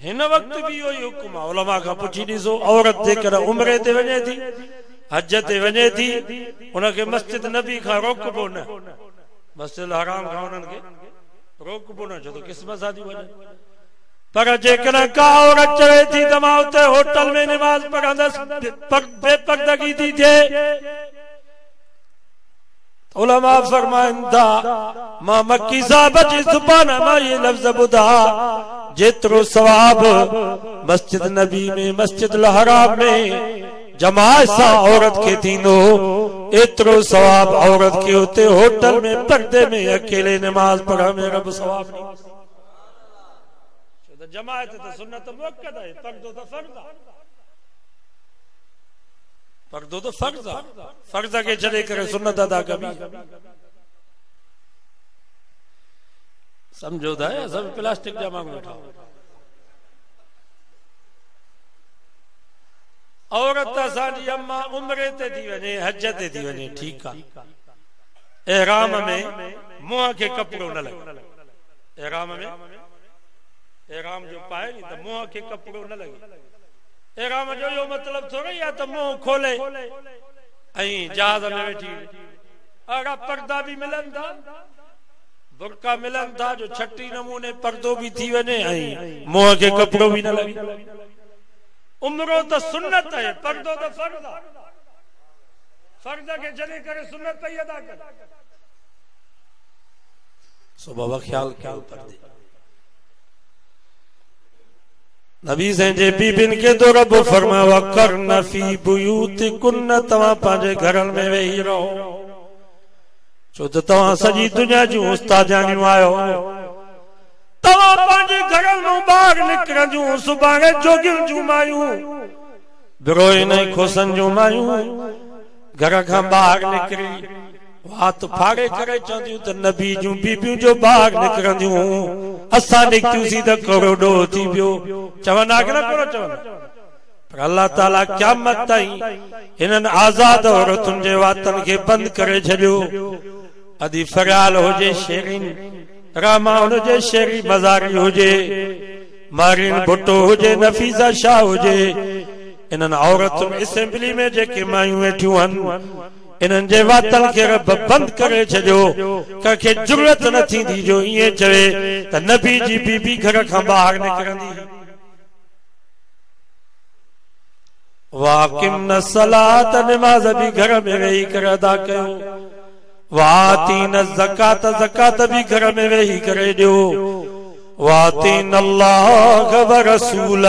हिन वक्त भी इहो हुकुम आहे, उलमा खां पुछी ॾिसो, औरत जेकर उम्रे ते वञे थी, हज ते वञे थी, उनखे मस्जिद नबी खां रोकबो न, मस्जिद हराम खां उन्हनि खे रोकबो न, छो त क़िस्मत सां थी वञे। पर जेकर का औरत चवे थी त मां उते होटल में नमाज पढ़ंदसि, बेपर्दगी थी थिए, उलमा फरमाइनि था मां मक्की साहब जी ज़ुबान मां ये लफ्ज़ ॿुधा, जेतिरो सवाब मस्जिद नबी में, मस्जिद हराम में जमात सां औरत खे थींदो, एतिरो सवाब औरत खे उते होटल में पर्दे में अकेले नमाज पढ़ण में रब सवाब ॾींदो। जमात तो सुन्नत मुअक्कद है, पर्दो तो फर्ज़ है, पर्दो तो फर्ज़ है, फर्ज़ के छॾे करे सुन्नत अदा कबी। समझो था सब प्लास्टिक जा माण्हू वेठा। औरत असांजी अम्मा उम्रे ते थी वञे, हज ते थी वञे, ठीकु आहे, एहराम में मुंहं खे कपिड़ो न लॻे, एहराम जो पाए नी त मुंहं खे कपिड़ो न लॻे। एहराम जो इहो मतिलबु थोरी आहे त मुंहुं खोले ऐं जहाज़ में वेठी, अहिड़ा पर्दा भी मिलनि था, बुरका मिलन था जो छठी नमूने पर्दो भी थी वने ऐं मुंह के कपड़ो भी न लगे। उम्रो तो सुन्नत है, पर्दो तो फर्ज है, फर्ज के जने करे सुन्नत पे अदा कर। सो बाबा ख्याल ख्याल पर्दे नबी से जे बीबिन के तो रब फरमावा करना फी बुयूतिकुन्न, तवा पांजे घरन में वेही रहो, छो त तव्हां सॼी दुनिया जूं उस्तादानियूं आहियो, तव्हां पंहिंजे घरनि मां ॿाहिरि निकिरंदियूं सुभाणे जोगियुनि जूं मायूं, बिरोए न खोसनि जूं मायूं घर खां ॿाहिरि निकिरी वात फाड़े करे चवंदियूं त नबी जूं बीबियूं जो ॿाहिरि निकिरंदियूं, असां निकितियूंसीं त करोड़ो थी वियो। चवंदा की न कोन चवंदा? पर अल्लाह ताला क़यामत ताईं हिननि आज़ाद औरतुनि जे वातनि खे बंदि करे छॾियो। अदी फरियाल हुजे, शेरीन रामा हुजे, शेरी मज़ारी हुजे, मारीन भुट्टो हुजे, नफीसा शाह हुजे, इन्हनि औरतुनि असेंबली में जेके मायूं वेठियूं आहिनि इन्हनि जे वातनि खे रब बंदि करे छॾियो। कंहिंखे ज़रूरत न थींदी जो ईअं चवे त नबी जी बीबी घर खां ॿाहिरि निकिरंदी। वाकिम न सलात, नमाज़ भी घर में वेही करे अदा कयो। वातीन ज़कात, ज़कात भी घर में वेही करे ॾियो। वातीन अल्लाह व रसूल,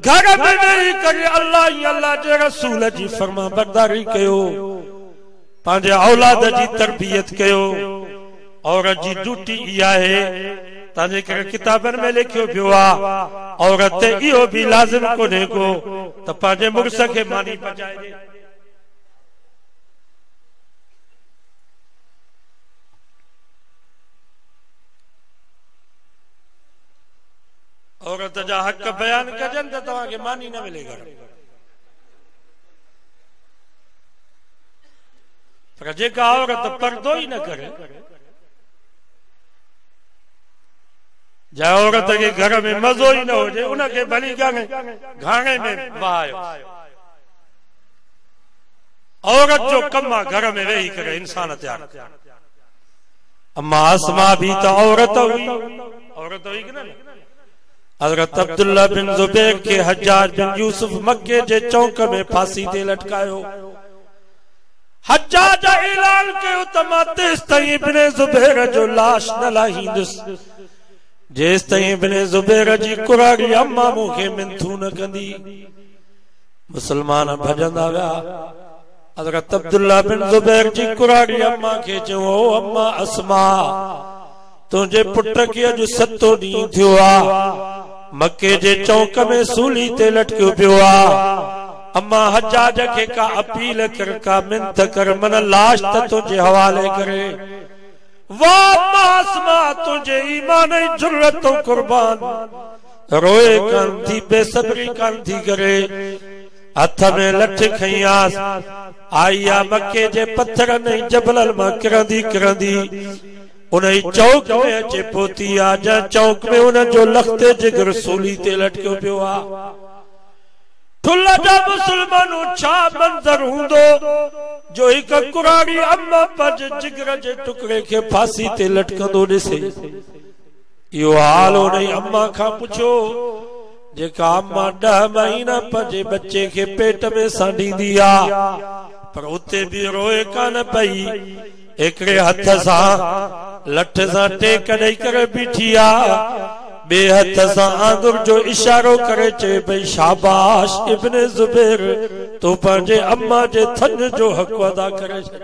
घर में वेही करे अल्लाह ऐं अल्लाह जे रसूल जी फर्मा बरदारी कयो। पंहिंजे औलाद जी तरबियत कयो। औरत जी ड्यूटी इहा आहे, तव्हांजे करे किताबनि में लिखियो पियो आहे, औरत ते इहो बि लाज़िम कोन्हे को त पंहिंजे मुड़ुस खे मानी पचाए ॾे। औरत जा हक़ बयान कजनि त तव्हांखे मानी न मिलेगा। पर जेका औरत पर्दो ई न करे, जंहिं औरत खे घर में मज़ो ई न हुजे, उनखे भली घाणे में वहायो। औरत जो कम आहे घर में वेही करे इंसान तैयार। अम्मा अस्मा भी तो औरत हुई, औरत हुई कि न? हज़रत अब्दुल्ला बिन ज़ुबैर के हज्जाज बिन यूसुफ मक्के जे चौक में फांसी ते लटकायो। हज्जाज ऐलान कयो त मां तेस ताईं इब्न ज़ुबैर जो लाश न लाहींदुसि जेस ताईं इब्न ज़ुबैर जी कुरारी अम्मा मूंखे मिनथू न कंदी। मुसलमान भजंदा विया। हज़रत अब्दुल्ला बिन ज़ुबैर जी कुरारी अम्मा खे चयो, ओ अम्मा अस्मा, तुंहिंजे पुट खे अॼु 7 ॾींहं थियो आहे, मक्के जे चौक में सूली ते लटकियो पियो आहे। अम्मा हज्जाज खे का अपील कर, का मिनत कर, मन लाश त तुंहिंजे हवाले करे। वाह अम्मा अस्मा, तुंहिंजे ईमान जी जुर्रत कुर्बान, रोए कान थी, बेसब्री कान थी करे, हथ में लठ खई आस, आई आ मक्के जे पत्थरनि ऐं जबलनि मां किरंदी किरंदी उन चौक में अचे पहुती आ, जंहिं चौक में उन जो लखते जिगर सूली ते लटकियो पियो आहे। ठुल जा मुसलमानों छा मंज़र हूंदो जो हिक कुरारी अम्मा पंहिंजे जिगर जे टुकड़े खे फांसी ते लटकंदो ॾिसे। इहो हाल उन अम्मा खां पुछो जेका अम्मा 10 महीना पंहिंजे बच्चे खे पेट में सांडींदी आ, पर उते भी रोए कान पई। हिकिड़े हथ सां लठ सां टेक ॾेई करे बीठी आ, ॿिए हथ सां आंगुर जो इशारो करे चए भई शाबाश इब्न ज़ुबैर, तूं पंहिंजे अम्मा जे थन जो हक़ अदा करे छॾ।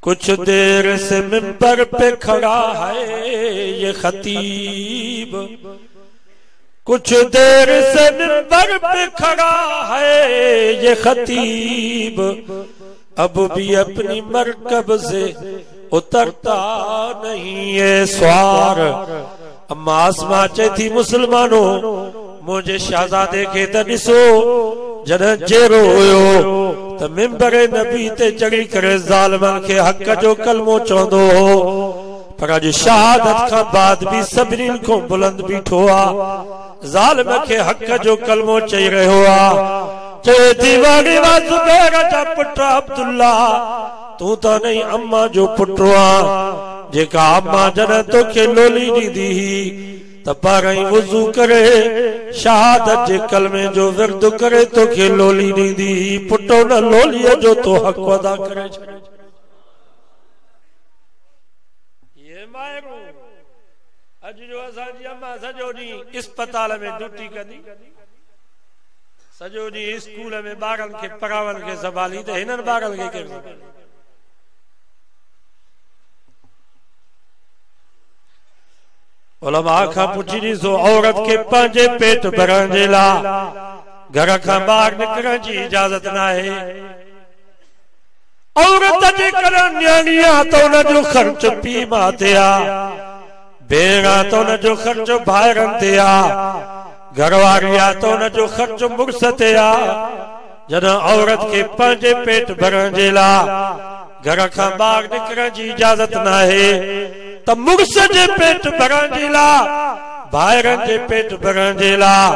कुछ देर से मिंबर पे खड़ा है ये खतीब, कुछ देर से मिंबर पे खड़ा है ये खतीब, अब भी अपनी मरकब से उतरता नहीं है स्वार। अम्मा अस्मा चए थी, मुसलमानों मुझे शहजादे खे त ॾिसो, जॾहिं जेरो हुयो त मिंबर नबी ते चढ़ी करे ज़ालिमनि खे हक़ जो कलमो चवंदो हो, पर अॼु शहादत खां बाद भी सभिनीनि खां बुलंद बीठो आहे, ज़ालिम खे हक़ जो कलमो चई रहियो आहे। चए थी, वारी वा ज़ुबैर जा पुट अब्दुल्ला, तूं त नहीं अम्मा जो पुटु आ, जेका अम्मा जॾहिं तोखे लोली ॾींदी हुई त पहिरीं वुज़ू करे शहादत जे कलमे जो विर्द करे तोखे लोली ॾींदी हुई। पुटो न लोलीअ जो तो हक़ अदा करे छॾ। ये मायरू अॼु जो असांजी अम्मा सॼो ॾींहुं अस्पताल में ड्यूटी कंदी, सॼो ॾींहुं स्कूल में ॿारनि खे पढ़ावनि खे संभाली, त हिननि ॿारनि खे केरु संभाले? उलमा खां पुछी ॾिसो, औरत खे पंहिंजे पेट भरण जे लाइ घर खां ॿाहिरि निकिरण जी इजाज़त न आहे। औरत जेकॾहिं न्याणी आहे त उनजो ख़र्च पीउ माउ ते आहे, भेण आहे त उनजो ख़र्च भाइरनि ते आहे, घरवारी आहे त उनजो ख़र्च मुड़ुस ते आहे। जॾहिं औरत खे पंहिंजे पेट भरण जे लाइ घर खां ॿाहिरि निकिरण जी इजाज़त न आहे त मुड़ुस जे पेट भरण जे लाइ, भाइरनि जे पेट भरण जे लाइ,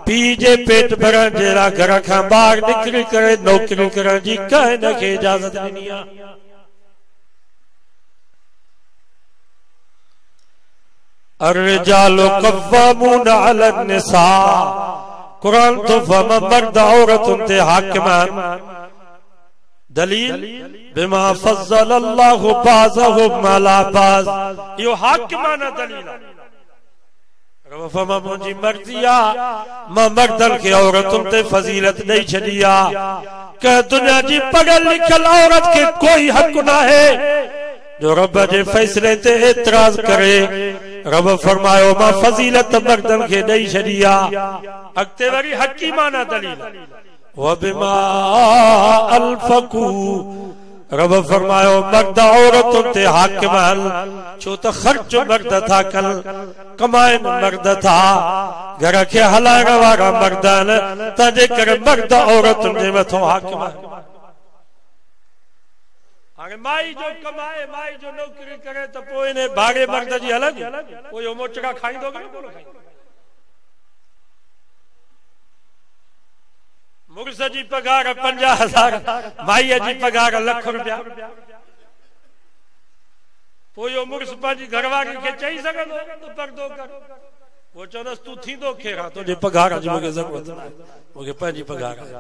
पीउ जे पेट भरण जे लाइ घर खां ॿाहिरि निकिरी करे नौकरी करण जी कंहिं न खे इजाज़त ॾिनी आहे। अर्रिजालु क़व्वामून अलन निसा, क़ुरान तो फरमा मर्द औरतुनि ते हाकिम आहिनि। दलील बिमा फज़्ज़ल अल्लाहु बाज़हुम अला बाज़, यो हाकिमाना दलील आहे। रब फरमा मुंहिंजी मर्ज़ी आहे, मां मर्दनि खे औरतुनि ते फज़ीलत ॾेई छॾी आहे। कंहिं दुनिया जी पढ़ियल लिखियल औरत खे कोई हक़ न आहे जो रब जे फ़ैसिले ते एतिराज़ करे। रब फरमायो मां फज़ीलत मर्दनि खे ॾेई छॾी आहे। अॻिते वरी हकीमाना दलील वबिमा अल्फकू, रब फरमायो मर्द औरतुनि ते हाकिम हल, छो त ख़र्च मर्द था कनि, कमाइनि मर्द था, घर खे हलाइण वारा मर्द आहिनि, तंहिंजे करे मर्द औरतुनि जे मथां हाकिम आहिनि। हाणे माई जो कमाए, माई जो नौकरी करे त पोइ इन भाड़े मर्द जी हलंदी, पोइ इहो मोचड़ा खाईंदो कि न खाईंदो? मुर्स जी पगार 50,000, माईअ जी पगार ₹1,00,000। पोइ इहो मुर्स पंहिंजी घरवारी खे चई सघंदो तूं पर्दो कर? वो चवंदसि तूं थींदो खेरा, तुंहिंजे पगार जी मूंखे ज़रूरत न आहे, मूंखे पंहिंजी पगार आहे।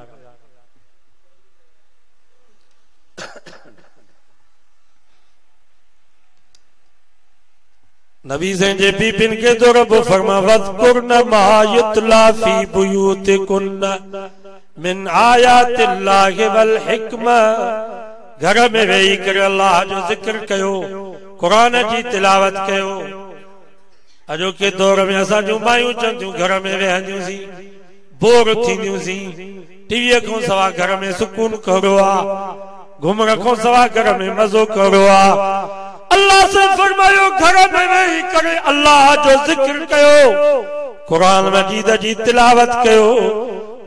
नबी से जे बीबिन के तो रब फरमा वज़कुरन मा युतला फी बुयूतिकुन्न मिन आयातिल्लाहि वल हिकमा, घर में वेही करे अल्लाह जो जिक्र कयो, कुरान जी तिलावत कयो। अॼोके दौर में असां जूं मायूं चवंदियूं घर में वेहंदियूं सी, बोर थींदियूं सी, टीवीअ खां सवा घर में सुकून कहिड़ो आहे, घुमण खां सवा घर में मज़ो कहिड़ो आहे। अल्लाह से फरमायो घर में वेही करे अल्लाह जो जिक्र कयो, कुरान मजीद जी तिलावत कयो,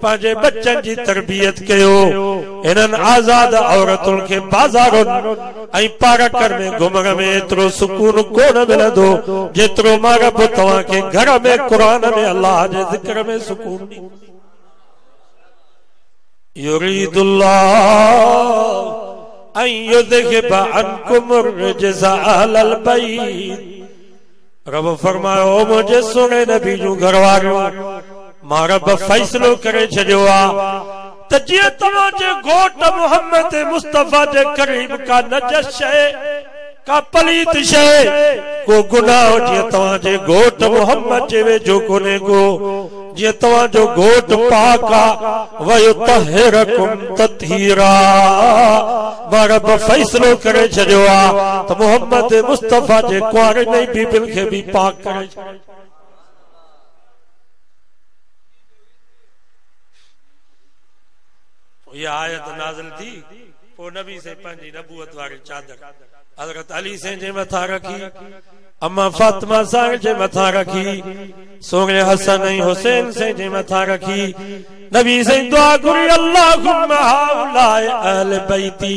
पंहिंजे बच्चन जी तरबियत कयो। इन्हनि आज़ाद औरतुनि खे बाज़ारुनि ऐं पार्कनि में घुमण में एतिरो सुकून कोन मिलंदो जेतिरो मां रब तव्हांखे घर में कुरान में अल्लाह जे ज़िक्र में सुकून ॾींदो। युरीदुल्लाह ऐं युज़हिब अन्कुम रिज्स अहलल बैत, रब फरमायो मुंहिंजे सुहिणे नबी जूं घरवारियूं, मां रब फ़ैसिलो करे छॾियो आहे त जीअं तव्हांजे घोट मोहम्मद मुस्तफ़ा जे करीब का नजस शइ, का पलीत शइ, को गुनाह जीअं तव्हांजे घोट मोहम्मद जे वेझो कोन्हे को, जीअं तव्हांजो घोट पाक आहे, वयुतहिरकुम तत्हीरा, मां रब फ़ैसिलो करे छॾियो आहे त मोहम्मद मुस्तफ़ा जे कुंवारनि बीबियुनि खे बि पाक करे छॾियो। यह आयत नाज़िल थी, पोइ नबी से पंहिंजी नबूवत वारी चादर हज़रत अली से जे मथां रखी, अम्मा फातिमा साहिब जे मथां रखी, सोने हसन ऐं हुसैन से जे मथां रखी। नबी से दुआ घुरी अल्लाहुम्मा हाउलाए अहल बैती,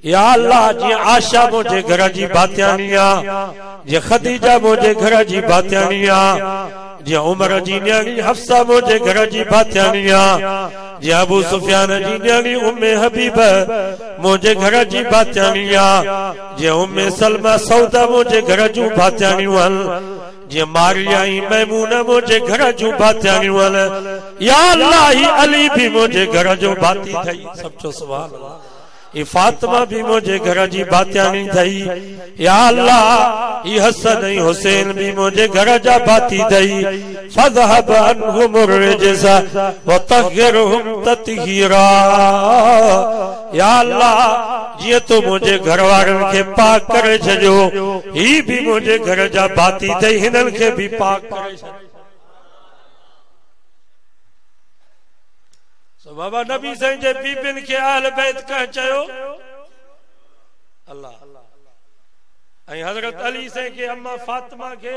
या अल्लाह जीअं आशा मुंहिंजे घर जी भातियाणी आहे, जीअं खदीजा मुंहिंजे घर जी भातियाणी आहे, जीअं उमर जी न्याणी हफ्सा मुंहिंजे घर जी भातियाणी आहे, जीअं अबू सुफियान जी न्याणी उम्मे हबीब मुंहिंजे घर जी भातियाणी आहे, जीअं उम्मे सलमा सौदा मुंहिंजे घर जूं भातियाणियूं आहिनि, जीअं मारिया ऐं मैमूना मुंहिंजे घर जूं भातियाणियूं आहिनि। या अल्लाह ही अली भी मुंहिंजे घर जो भाती ठही, सब चो सुभान अल्लाह। ये फातिमा भी मुझे घर जी भातियाणी थई, या अल्लाह ये हसन ऐं हुसैन भी मुझे घर जा भाती थई। फज़हब अन्हुम रिज्स वतहिरहुम तत्हीरा, या अल्लाह जीअं तो मुझे घर वारनि खे पाक करे छॾियो, ही भी मुझे घर जा भाती थई, हिननि खे भी पाक करे छॾियो। बाबा नबी साईं जे बीबियुनि खे अहल बैत कह चयो अल्लाह, ऐं हज़रत अली साईं खे अम्मा फातिमा खे,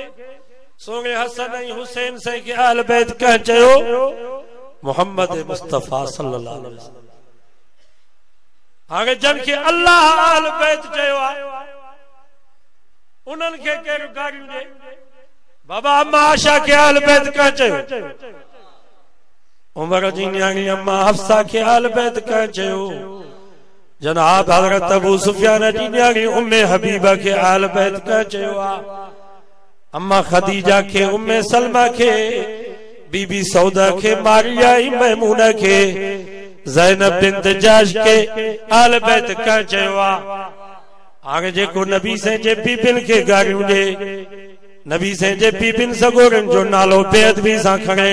सोने हसन ऐं हुसैन साईं खे अहल बैत कह चयो मोहम्मद मुस्तफ़ा सल्लल्लाहु अलैहि वसल्लम। हाणे जन खे अल्लाह अहल बैत चयो आहे, उन्हनि खे केरु गारियूं ॾे? बाबा अम्मा आशा खे अहल बैत कह चयो, उमर जी न्याणी अम्मा हफ्सा खे अहल बैत कह चयो, जनाब हज़रत अबू सुफियान जी न्याणी उम्मे हबीबा खे अहल बैत कह चयो आहे, अम्मा खदीजा खे, उम्मे सलमा खे, बीबी सौदा खे, मारिया ऐं मैमूना खे, ज़ैनब बिन्त जहश के आल बैत का चयो आगे जेको नबी से जे बीबिन के गारियूं दे नबी से जे बीबिन सगोरन जो नालो बेअदबी सां खणे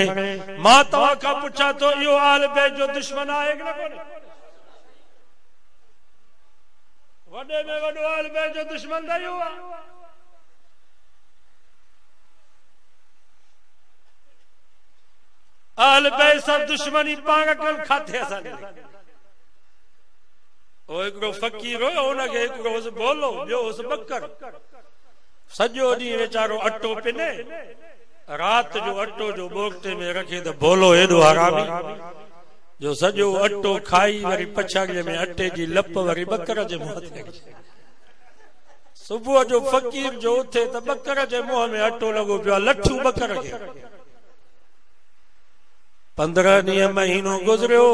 मां तव्हां खां पुछां तो इहो आल बैत जो दुश्मन आहे कि न कोन्हे वॾे में वॾो आल बैत जो दुश्मन त इहो आहे आल बैत सां दुश्मनी पाण कन खाते असां ओ हिकिड़ो फ़कीर हो हुनखे हिकिड़ो हुस बोलो ॿियो हुस बकर सॼो ॾींहुं वीचारो अटो पिने रात जो अटो जो बोगटे में रखे त बोलो हेॾो हरामी जो सॼो अटो खाई वरी पछाड़ीअ में अटे जी लप वरी बकर जे मुंहं ते सुबुह जो फ़कीर जो उथे त बकर जे मुंहं में अटो लॻो पियो लठियूं बकर खे 15 ॾींहं महीनो गुज़रियो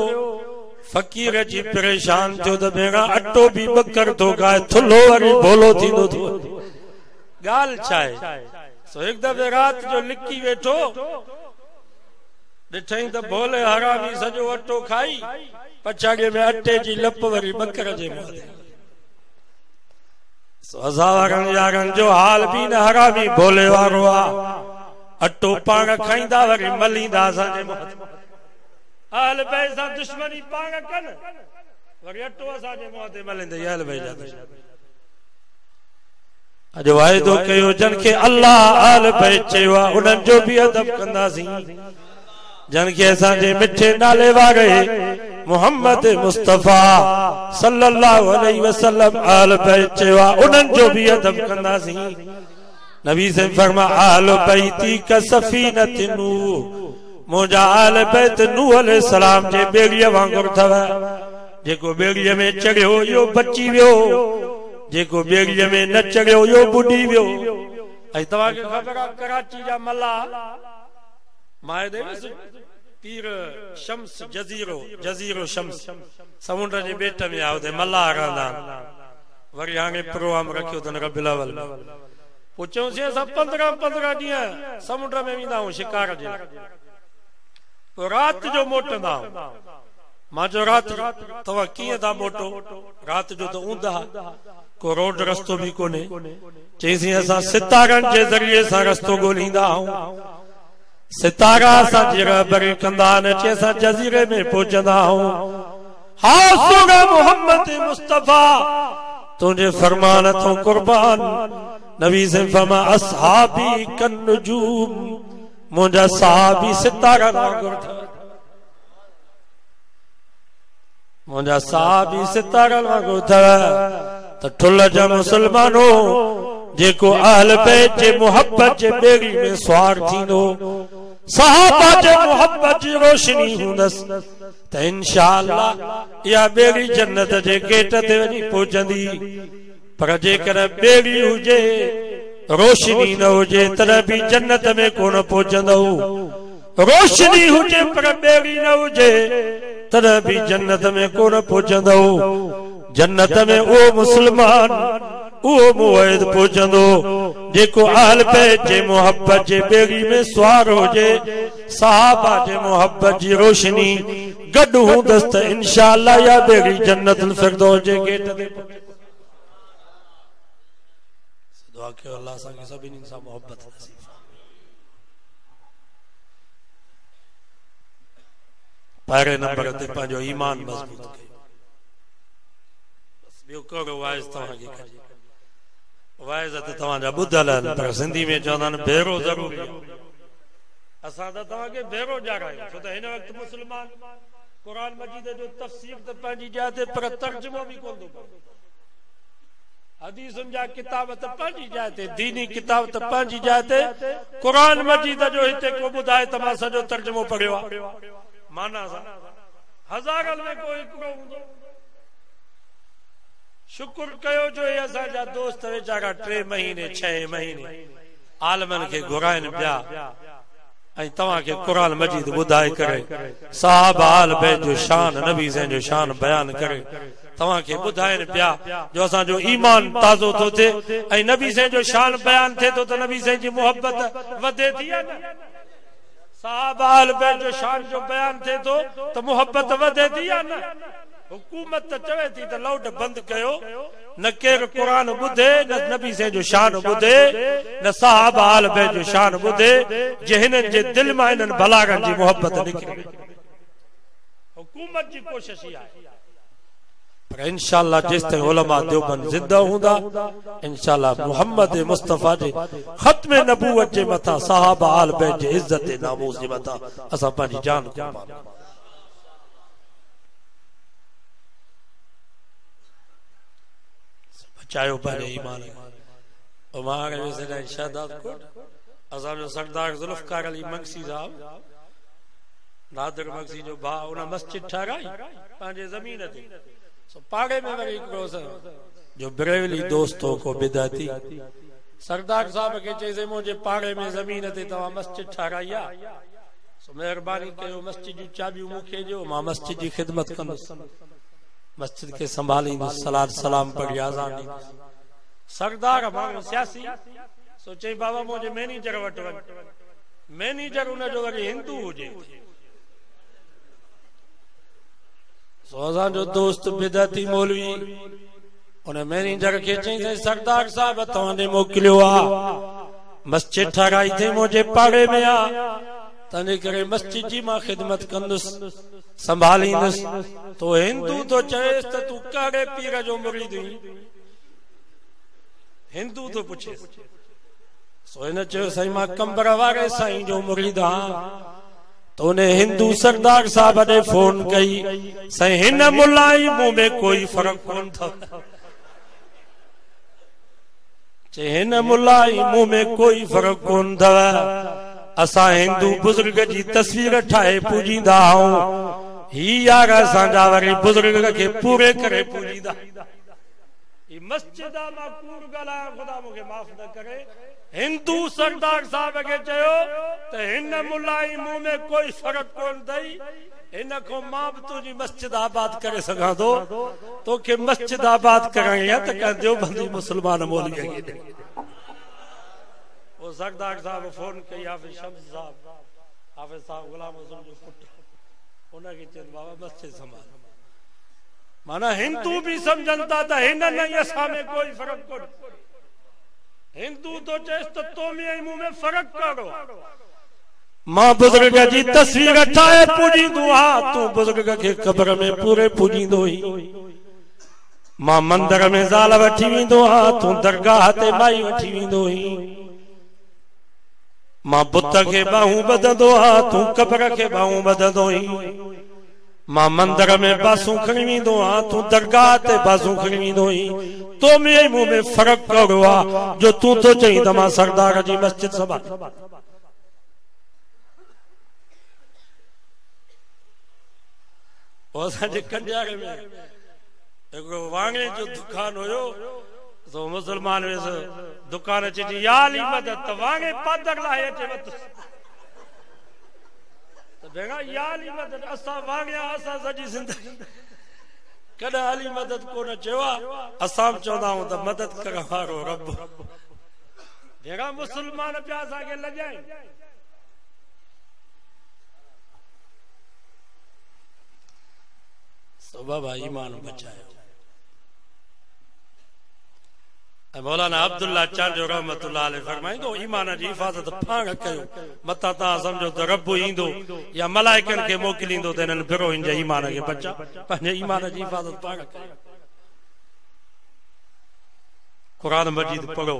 फ़कीर जी परेशान थियो त भेणा अटो भी बकर थो खाए थुल्हो वरी भोलो थींदो थो ॻाल्हि छा आहे सो हिकु दफ़े रात जो लिकी वेठो ॾिठई त भोले हरामी सॼो अटो खाई पछाड़ीअ में अटे जी लप वरी बकर जे मुंहं ते सो असां वारनि यारनि जो हाल बि न हरामी भोले वारो आहे अटो पाण खाईंदा वरी मलींदा असांजे मुंहं ते आल बैत सां दुश्मनी पाण कन वरी अटो असांजे मुंहं ते मलींदे आल बैत जा अॼु वाइदो कयो जन खे अल्लाह आल बैत चयो आहे उन्हनि जो बि अदब कंदासीं जन खे असांजे मिठे नाले वारे मोहम्मद मुस्तफा सल्लल्लाहु अलैहि वसल्लम आल बैत चयो आहे उन्हनि जो बि अदब कंदासीं नबी से फरमा आल बैती का सफीनतिन मुंहिंजा आल बैत नूह अलैहिस्सलाम जे ॿेड़ीअ वांगुरु अथव जेको ॿेड़ीअ में चढ़ियो इहो बची वियो जेको ॿेड़ीअ में न चढ़ियो इहो बुॾी वियो ऐं तव्हांखे ख़बर आहे कराची जा मल्हा पीर शम्स जज़ीरो शम्स समुंड जे ॿेट में आहे उते मल्हा रहंदा वरी हाणे प्रोग्राम रखियो अथनि रबिउल अव्वल पोइ चयोसीं असां 15 ॾींहं समुंड में वेंदा आहियूं शिकार जे पोइ राति जो मोटंदा मां चयो राति तव्हां कीअं था मोटो राति जो त ऊंधा को रोड रस्तो बि कोन्हे चईसीं असां सितारनि जे ज़रिए सां रस्तो ॻोल्हींदा आहियूं सितारा असांजी रहबरी कंदा आहिनि चई असां जज़ीरे में पहुचंदा आहियूं हा सोना मोहम्मद मुस्तफा तुंहिंजे फरमान तो कुर्बान नबी से फरमा असहाबी कन नुजूम मुंहिंजा सहाबी सितारा वांगुरु मुंहिंजा सहाबी सितारा वांगुरु अथव त ठुल जा मुसलमानो जेको अहल बैत जे मोहब्बत जे ॿेड़ी में सुवार थींदो सहाबा जे मोहब्बत जी रोशनी हूंदसि त इंशाअल्लाह इहा ॿेड़ी जन्नत जे गेट ते वञी पहुचंदी पर जेकर ॿेड़ी हुजे रोशनी न हुजे तॾहिं बि जन्नत में कोन पहुचंदो रोशनी हुजे पर ॿेड़ी न हुजे तॾहिं बि जन्नत में कोन पहुचंदो जन्नत में उहो मुसलमान उहो मुवहिद पहुचंदो जेको अहल बैत जे मोहब्बत जे ॿेड़ी में सुवार हुजे सहाबा जे मोहब्बत जी रोशनी गॾु हूंदसि त इंशाअल्लाह इहा ॿेड़ी जन्नतुल फिरदौस जे गेट ते दुआ कयो अल्लाह असांखे सभिनी सां मोहब्बत नसीब पहिरें नंबर ते पंहिंजो ईमान मज़बूत कयो ॿियो कहिड़ो वाइज़ तव्हांखे कजे वाइज़ त तव्हांजा ॿुधल आहिनि पर सिंधी में चवंदा आहिनि भेरो ज़रूरी असां त तव्हांखे भेरो ॼाणायूं छो त हिन वक़्तु मुस्लमान क़ुर मजीद जो तफ़सीर त पंहिंजी जाइ ते पर तर्जुमो बि कोन थो करे हदीसुनि जा किताब त पंहिंजी जाइ ते दीनी किताब त पंहिंजी जाइ ते क़ुर मजीद जो हिते को ॿुधाए त मां सॼो तर्जुमो पढ़ियो आहे माना सां हज़ारनि में कोई हिकिड़ो हूंदो शुक्र कयो जो ये असांजा दोस्त वीचारा 3 महीने 6 महीने आलमन के घुराइनि पिया ऐं तव्हांखे क़ुर मजीद ॿुधाए करे सहाबा आल बैत जो शान नबी साईं जो शान बयान करे तव्हांखे ॿुधाइनि पिया जो असांजो ईमान ताज़ो थो थिए ऐं नबी साईं जो शान बयान थिए थो त नबी साईं जी मोहब्बत वधे थी न साहब आल बैत जो शान जो बयान थे तो मोहब्बत वधे थी या न? हुकूमत त चवे थी त लाउड बंद कयो, न केर कुरान ॿुधे, न नबी से जो शान ॿुधे, न साहब आल बैत जो शान ॿुधे, जे हिननि जे दिल मां इन्हनि बलागनि जी मोहब्बत निकिरे। हुकूमत जी कोशिश ही आहे, पर इंशाअल्लाह जेस ताईं उलमा देवबंद जिंदा हूंदा, इंशाअल्लाह मोहम्मद मुस्तफा जे खत्म नबूवत जे मथा, साहब आल बैत जे इज्जत नामूस जे मथा असां पंहिंजी जान कुर्बान बचायो पंहिंजे ईमान। उमार वेसे शहदाद कोट असां जो सरदार जुल्फकार अली मंगसी साहब, नादिर मंगसी जो भाउ, उन मस्जिद ठाराई पंहिंजे ज़मीन ते। पाड़े में वरी जो बरेली दोस्तों को बिदाती सरदार साहब के चइसे मुझे पाड़े में जमीन ते तवा मस्जिद ठाराई आ, सो मेहरबानी कयो मस्जिद जी चाबियूं मूंखे ॾियो, मां मस्जिद जी खिदमत कंदुसि, मस्जिद के संभालींदुसि, सलात सलाम पढ़ी आज़ान ॾींदुसि। सरदार माण्हू सियासी सो चई बाबा मुझे मैनेजर वटि वञ, मैनेजर उन जो वरी हिंदू हुजे। जो दोस्त बिदती मौलवी उन मैनेजर के चई सरदार साहब तव्हां मोकिलियो आ, मस्जिद ठाराई थी मुझे पाड़े में आ, तंहिंजे करे मस्जिद जी मां खिदमत कंदुसि, संभालींदुसि। तो हिंदू तो चएस त तू कहिड़े पीर जो मुरीद हुई, हिंदू तो पुछे। सो हिन चयो साईं मां कंबर वारे साईं जो मुरीद आहियां। तो उन्हें हिंदू सरदार साहब ने फोन कई, साईं हिन मुलाई मुंह में कोई फर्क कोन था, चे हिन मुलाई मुंह में कोई फर्क कोन था। असां हिंदू बुजुर्ग जी तस्वीर ठाहे पूजींदा आहियूं, ही यार असांजा वरी बुजुर्ग के पूरे करे पूजींदा। मस्जिद मां कूड़ ॻाल्हायां, ख़ुदा मूंखे माफ़ न करे। हिंदू सरदार साहब के चयो त हिन मुलाई मुंह में कोई फर्क कोन अथई, हिन खां मां बि तुंहिंजी मस्जिद आबाद करे सघां थो, तोखे मस्जिद आबाद कराई आहे त कंहिं देवबंदी मुस्लमान मौलवीअ खे ॾे। वो सरदार साहब फोन कई हाफिज शम्स साहब, हाफिज साहब गुलाम हुसैन जो पुट, उनखे चयनि बाबा मस्जिद संभाल। माना हिंदू भी समझन था त हिन नहीं असां में कोई फर्क कोन। हिंदू तो चेस तो में मुंह में फर्क करो। मां बुजुर्ग जी तस्वीर ठाहे पूजींदो आ, तू बुजुर्ग के कब्र में पूरे पूजींदो ही। मां मंदिर में ज़ाल वठी वेंदो आ, तू दरगाह ते माई वठी वेंदो ही। मां बुत के बाहूं बधंदो आ, तू कब्र के बाहूं बधंदो ही। मां मंदिर में बासूं खणी वेंदो आ, तू दरगाह ते बासूं खणी वेंदो ही। तो में मुंह में फर्क कहिड़ो आ जो तू तो चई त मां सरदार जी मस्जिद संभाल। असांजे कंडियारे में हिकिड़ो वांगे जो दुकान हुयो, तो मुसलमान वेसो दुकान अचे जी या अली मदद, त वांगे पादर लाहे अचे वतुसि भेगा या अली मदद। असां वांगिया असां सॼी ज़िंदगी कॾहिं अली मदद कोन चयो आहे, असां चवंदा आहियूं त मदद करण वारो रब। भेगा मुसलमान पिया असांखे लॼाइनि। सो बाबा ईमान बचायो। मौलाना अब्दुल्ला चांजो रहमतुल्लाह अलैह फरमाईंदो ईमान जी हिफ़ाज़त पाण कयो, मता तव्हां सम्झो त रब ईंदो या मलाइकनि खे मोकिलींदो त हिननि फिरो हिन जे ईमान खे बचा। पंहिंजे ईमान जी हिफ़ाज़त पाण कयो। क़ुरान मजीद पढ़ो,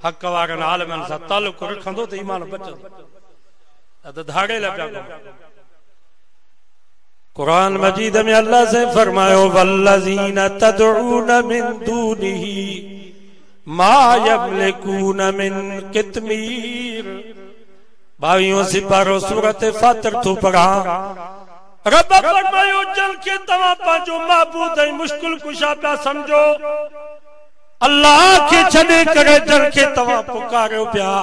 हक़ वारनि आलिमनि सां तालुक़ रखंदो त ईमान बचंदो, त धाड़े लॻा। कुरान मजीद में अल्लाह से फरमायो वल्लज़ीना तदऊन मिन दूनिही मा यमलिकून मिन कितमीर। 22 सिपारो सूरत फातिर तो पढ़ा। रब फरमायो जल के तवा पांचो माबूद ऐं मुश्किल कुशा पिया समझो, अल्लाह के छॾे करे जल के तवा पुकारियो पिया।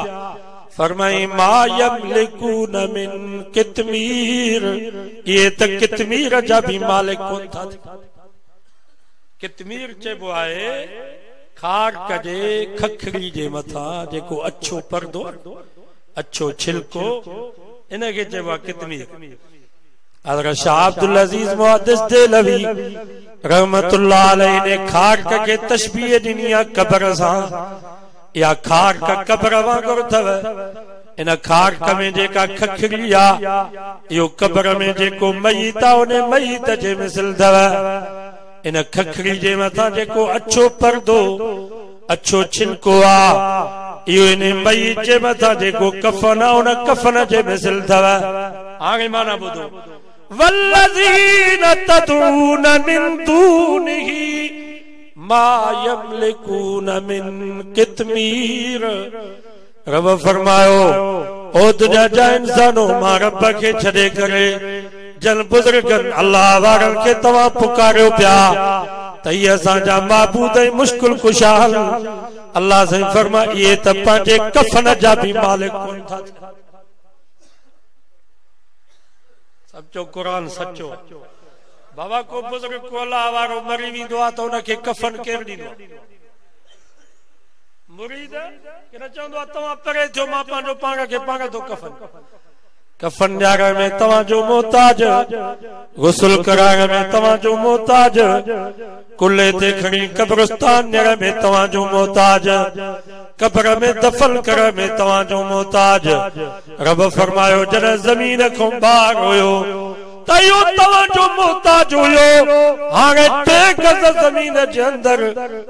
फरमाई मा यमलिकून मिन कितमीर, ये त कितमीर जा भी मालिक कोन था। कितमीर चइबो आहे खाक जे खखड़ी जे मथा जेको अच्छो पर्दो, अच्छो छिलको इनखे चइबो आहे कितमीर। हज़रत शाह अब्दुल अज़ीज़ मुहद्दिस देलवी रहमतुल्लाह अलैहि ने खाक के तशबीह ॾिनी आहे क़ब्र सां। या खाक क़ब्र वांगुरु अथव। इन खाक में जेका खखड़ी आहे इहो क़ब्र में जेको मय्यत आहे उन मय्यत जे मिसल अथव। इन खखड़ी जे मथां जेको अछो पर्दो अछो छिलको आहे इहो इन मय्यत जे मथां जेको कफन आहे उन कफन जे मिसल अथव। हाणे माना ॿुधो वल्लज़ीन तदऊन मिन दूनिही मा यमलिकून मिन कितमीर। रब फरमायो ओ दुनिया जा इंसानो मां रब खे छॾे करे जन बुज़ुर्गनि अल्लाह वारनि खे तव्हां पुकारियो पिया त इहे असांजा माबूद ऐं मुश्किल कुशाल। अल्लाह साईं फरमा इहे त पंहिंजे कफन जा बि मालिक कोन था। सचो क़ुरान सचो। बाबा को बुज़ुर्ग को अल्लाह वारो मरी वेंदो आहे त उनखे कफन केरु ॾींदो? मुरीद कि न चवंदो आहे तव्हां परे थियो मां पंहिंजो पाण खे पाण थो कफन। कफन ॾियारण में तव्हांजो मोहताज, गुस्ल कराइण में तव्हांजो मोहताज, कुल्ले ते खणी कब्रिस्तान ॾियण में तव्हांजो मोहताज, कब्र में दफन करण में तव्हांजो मोहताज। रब फरमायो जॾहिं ज़मीन खां ॿाहिरि हुयो त इहो तव्हांजो मोहताज हुयो। हाणे 2 गज़ ज़मीन जे अंदरि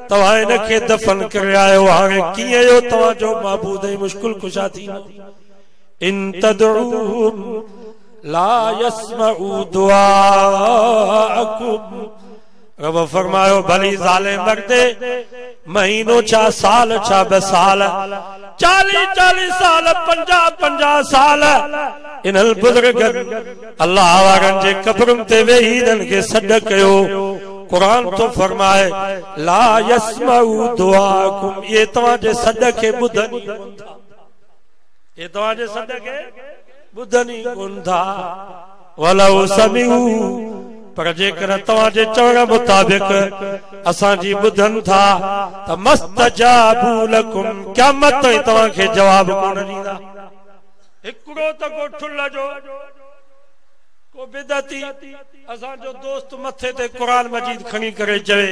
तव्हां हिनखे दफन करे आयो। हाणे कीअं इहो तव्हांजो माबूद ऐं मुश्किल कुशा थींदो? इन तदऊहुम ला यस्मऊ दुआअकुम। रब फरमायो भली ज़ाले मर्दे महीनो छा साल छा 2 साल 40 साल 50 साल इन्हनि बुज़ुर्गनि अल्लाह वारनि जे कब्रुनि ते वेही इन्हनि खे सॾ कयो। क़ुरान तो फरमाए ला यस्मऊ दुआअकुम। ये तव्हांजे सॾ खे ॿुधनि कोन था। ये तव्हांजे सॾ खे ॿुधनि कोन था। वलौ समिऊ पर जेकर तव्हांजे चवण मुताबिक़ असांजी ॿुधनि था त मस्तजाबू लकुम क़यामत ताईं तव्हांखे जवाब कोन ॾींदा। हिकिड़ो त को ठुल जो को बिदती असांजो दोस्त मथे ते क़ुरान मजीद खणी करे चवे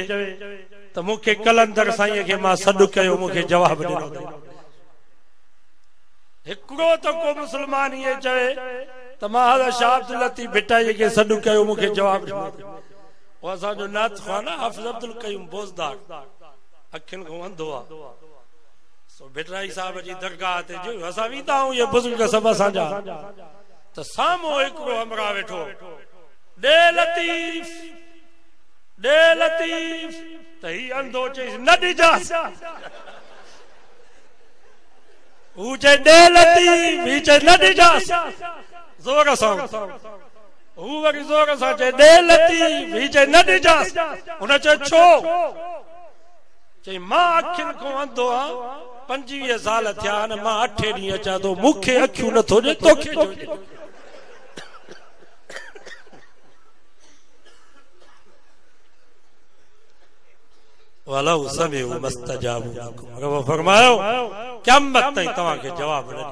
त मूंखे कलंदर साईं खे मां सॾु कयो मूंखे जवाब ॾिनो। हिकिड़ो त को मुस्लमान इहे चवे त मां हज़रत शाह अब्दुल लतीफ़ भिटाई खे सॾु कयो मूंखे जवाब ॾिनो। उहो असांजो नात ख़्वाना हाफ़िज़ अब्दुल क़यूम बोज़दार अखियुनि खां अंधो आहे। सो भिटाई साहिब जी दरगाह ते जो असां वेंदा आहियूं इहे बुज़ुर्ग सभु असांजा त साम्हूं हिकिड़ो हमरा वेठो ॾे लतीफ़ त ही अंधो चईसि न ॾिजांसि। हू चए ॾे लतीफ़ ही चए न ॾिजांसि ज़ोर सां। हू वरी ज़ोर सां चए ॾे लतीफ़ ही चए न ॾिजांसि। हुन चए छो? चई मां अखियुनि खां अंधो आहियां 25 साल थिया आहिनि मां 8 ॾींहं अचां थो मूंखे अखियूं नथो ॾे तोखे छो ॾे? वलौ समिऊ मस्तजाबू लकुम। रब फरमायो क़यामत ताईं तव्हांखे जवाब न ॾींदा।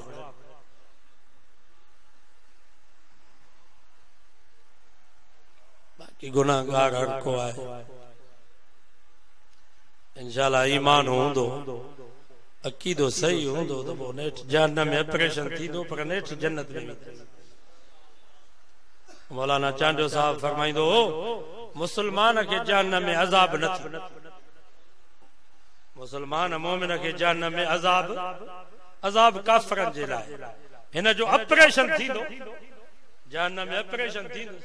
बाक़ी गुनाहगार हर को आहे इंशाअल्लाह ईमान हूंदो अकीदो सही हूंदो त पोइ नेठ जहन्नम में ऑपरेशन थींदो पर नेठ जन्नत में। मौलाना चांडो साहब फरमाईंदो हो मुसलमान खे जहन्नम में अज़ाब न थींदो। मुसलमान मोमिन खे जहन्नम में अज़ाब काफ़िरनि जे लाइ हिन जो ऑपरेशन थींदो। जहन्नम में ऑपरेशन थींदो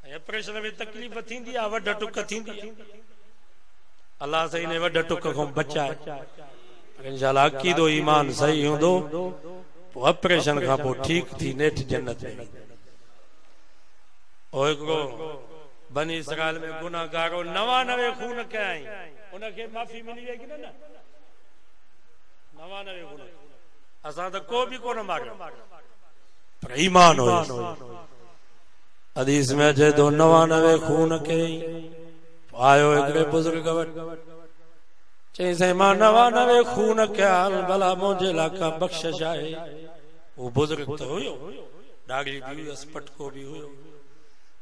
ऐं ऑपरेशन में तकलीफ़ थींदी आहे वढ टुक थींदी आहे। अल्लाह साईं ने वढ टुक खां बचाए। इंशाअल्लाह अकीदो ईमान सही हूंदो पोइ ऑपरेशन खां पोइ ठीक थी नेठ जन्नत में। ओ हिकिड़ो बनी इसराइल में गुनाहगारो 99 खून कयाई उनखे माफ़ी मिली वई कि न? 99 खून असां त को बि कोन मारियो पर ईमान हो। हदीस में अचे तो 99 खून कयई। आयो हिकिड़े बुज़ुर्ग वटि चई साईं मां 99 खून कया भला मुंहिंजे लाइ का बख़्शिश आहे? वो बुजुर्ग तो हुयो, दाढ़ी भी हुई, पटको भी हुयो,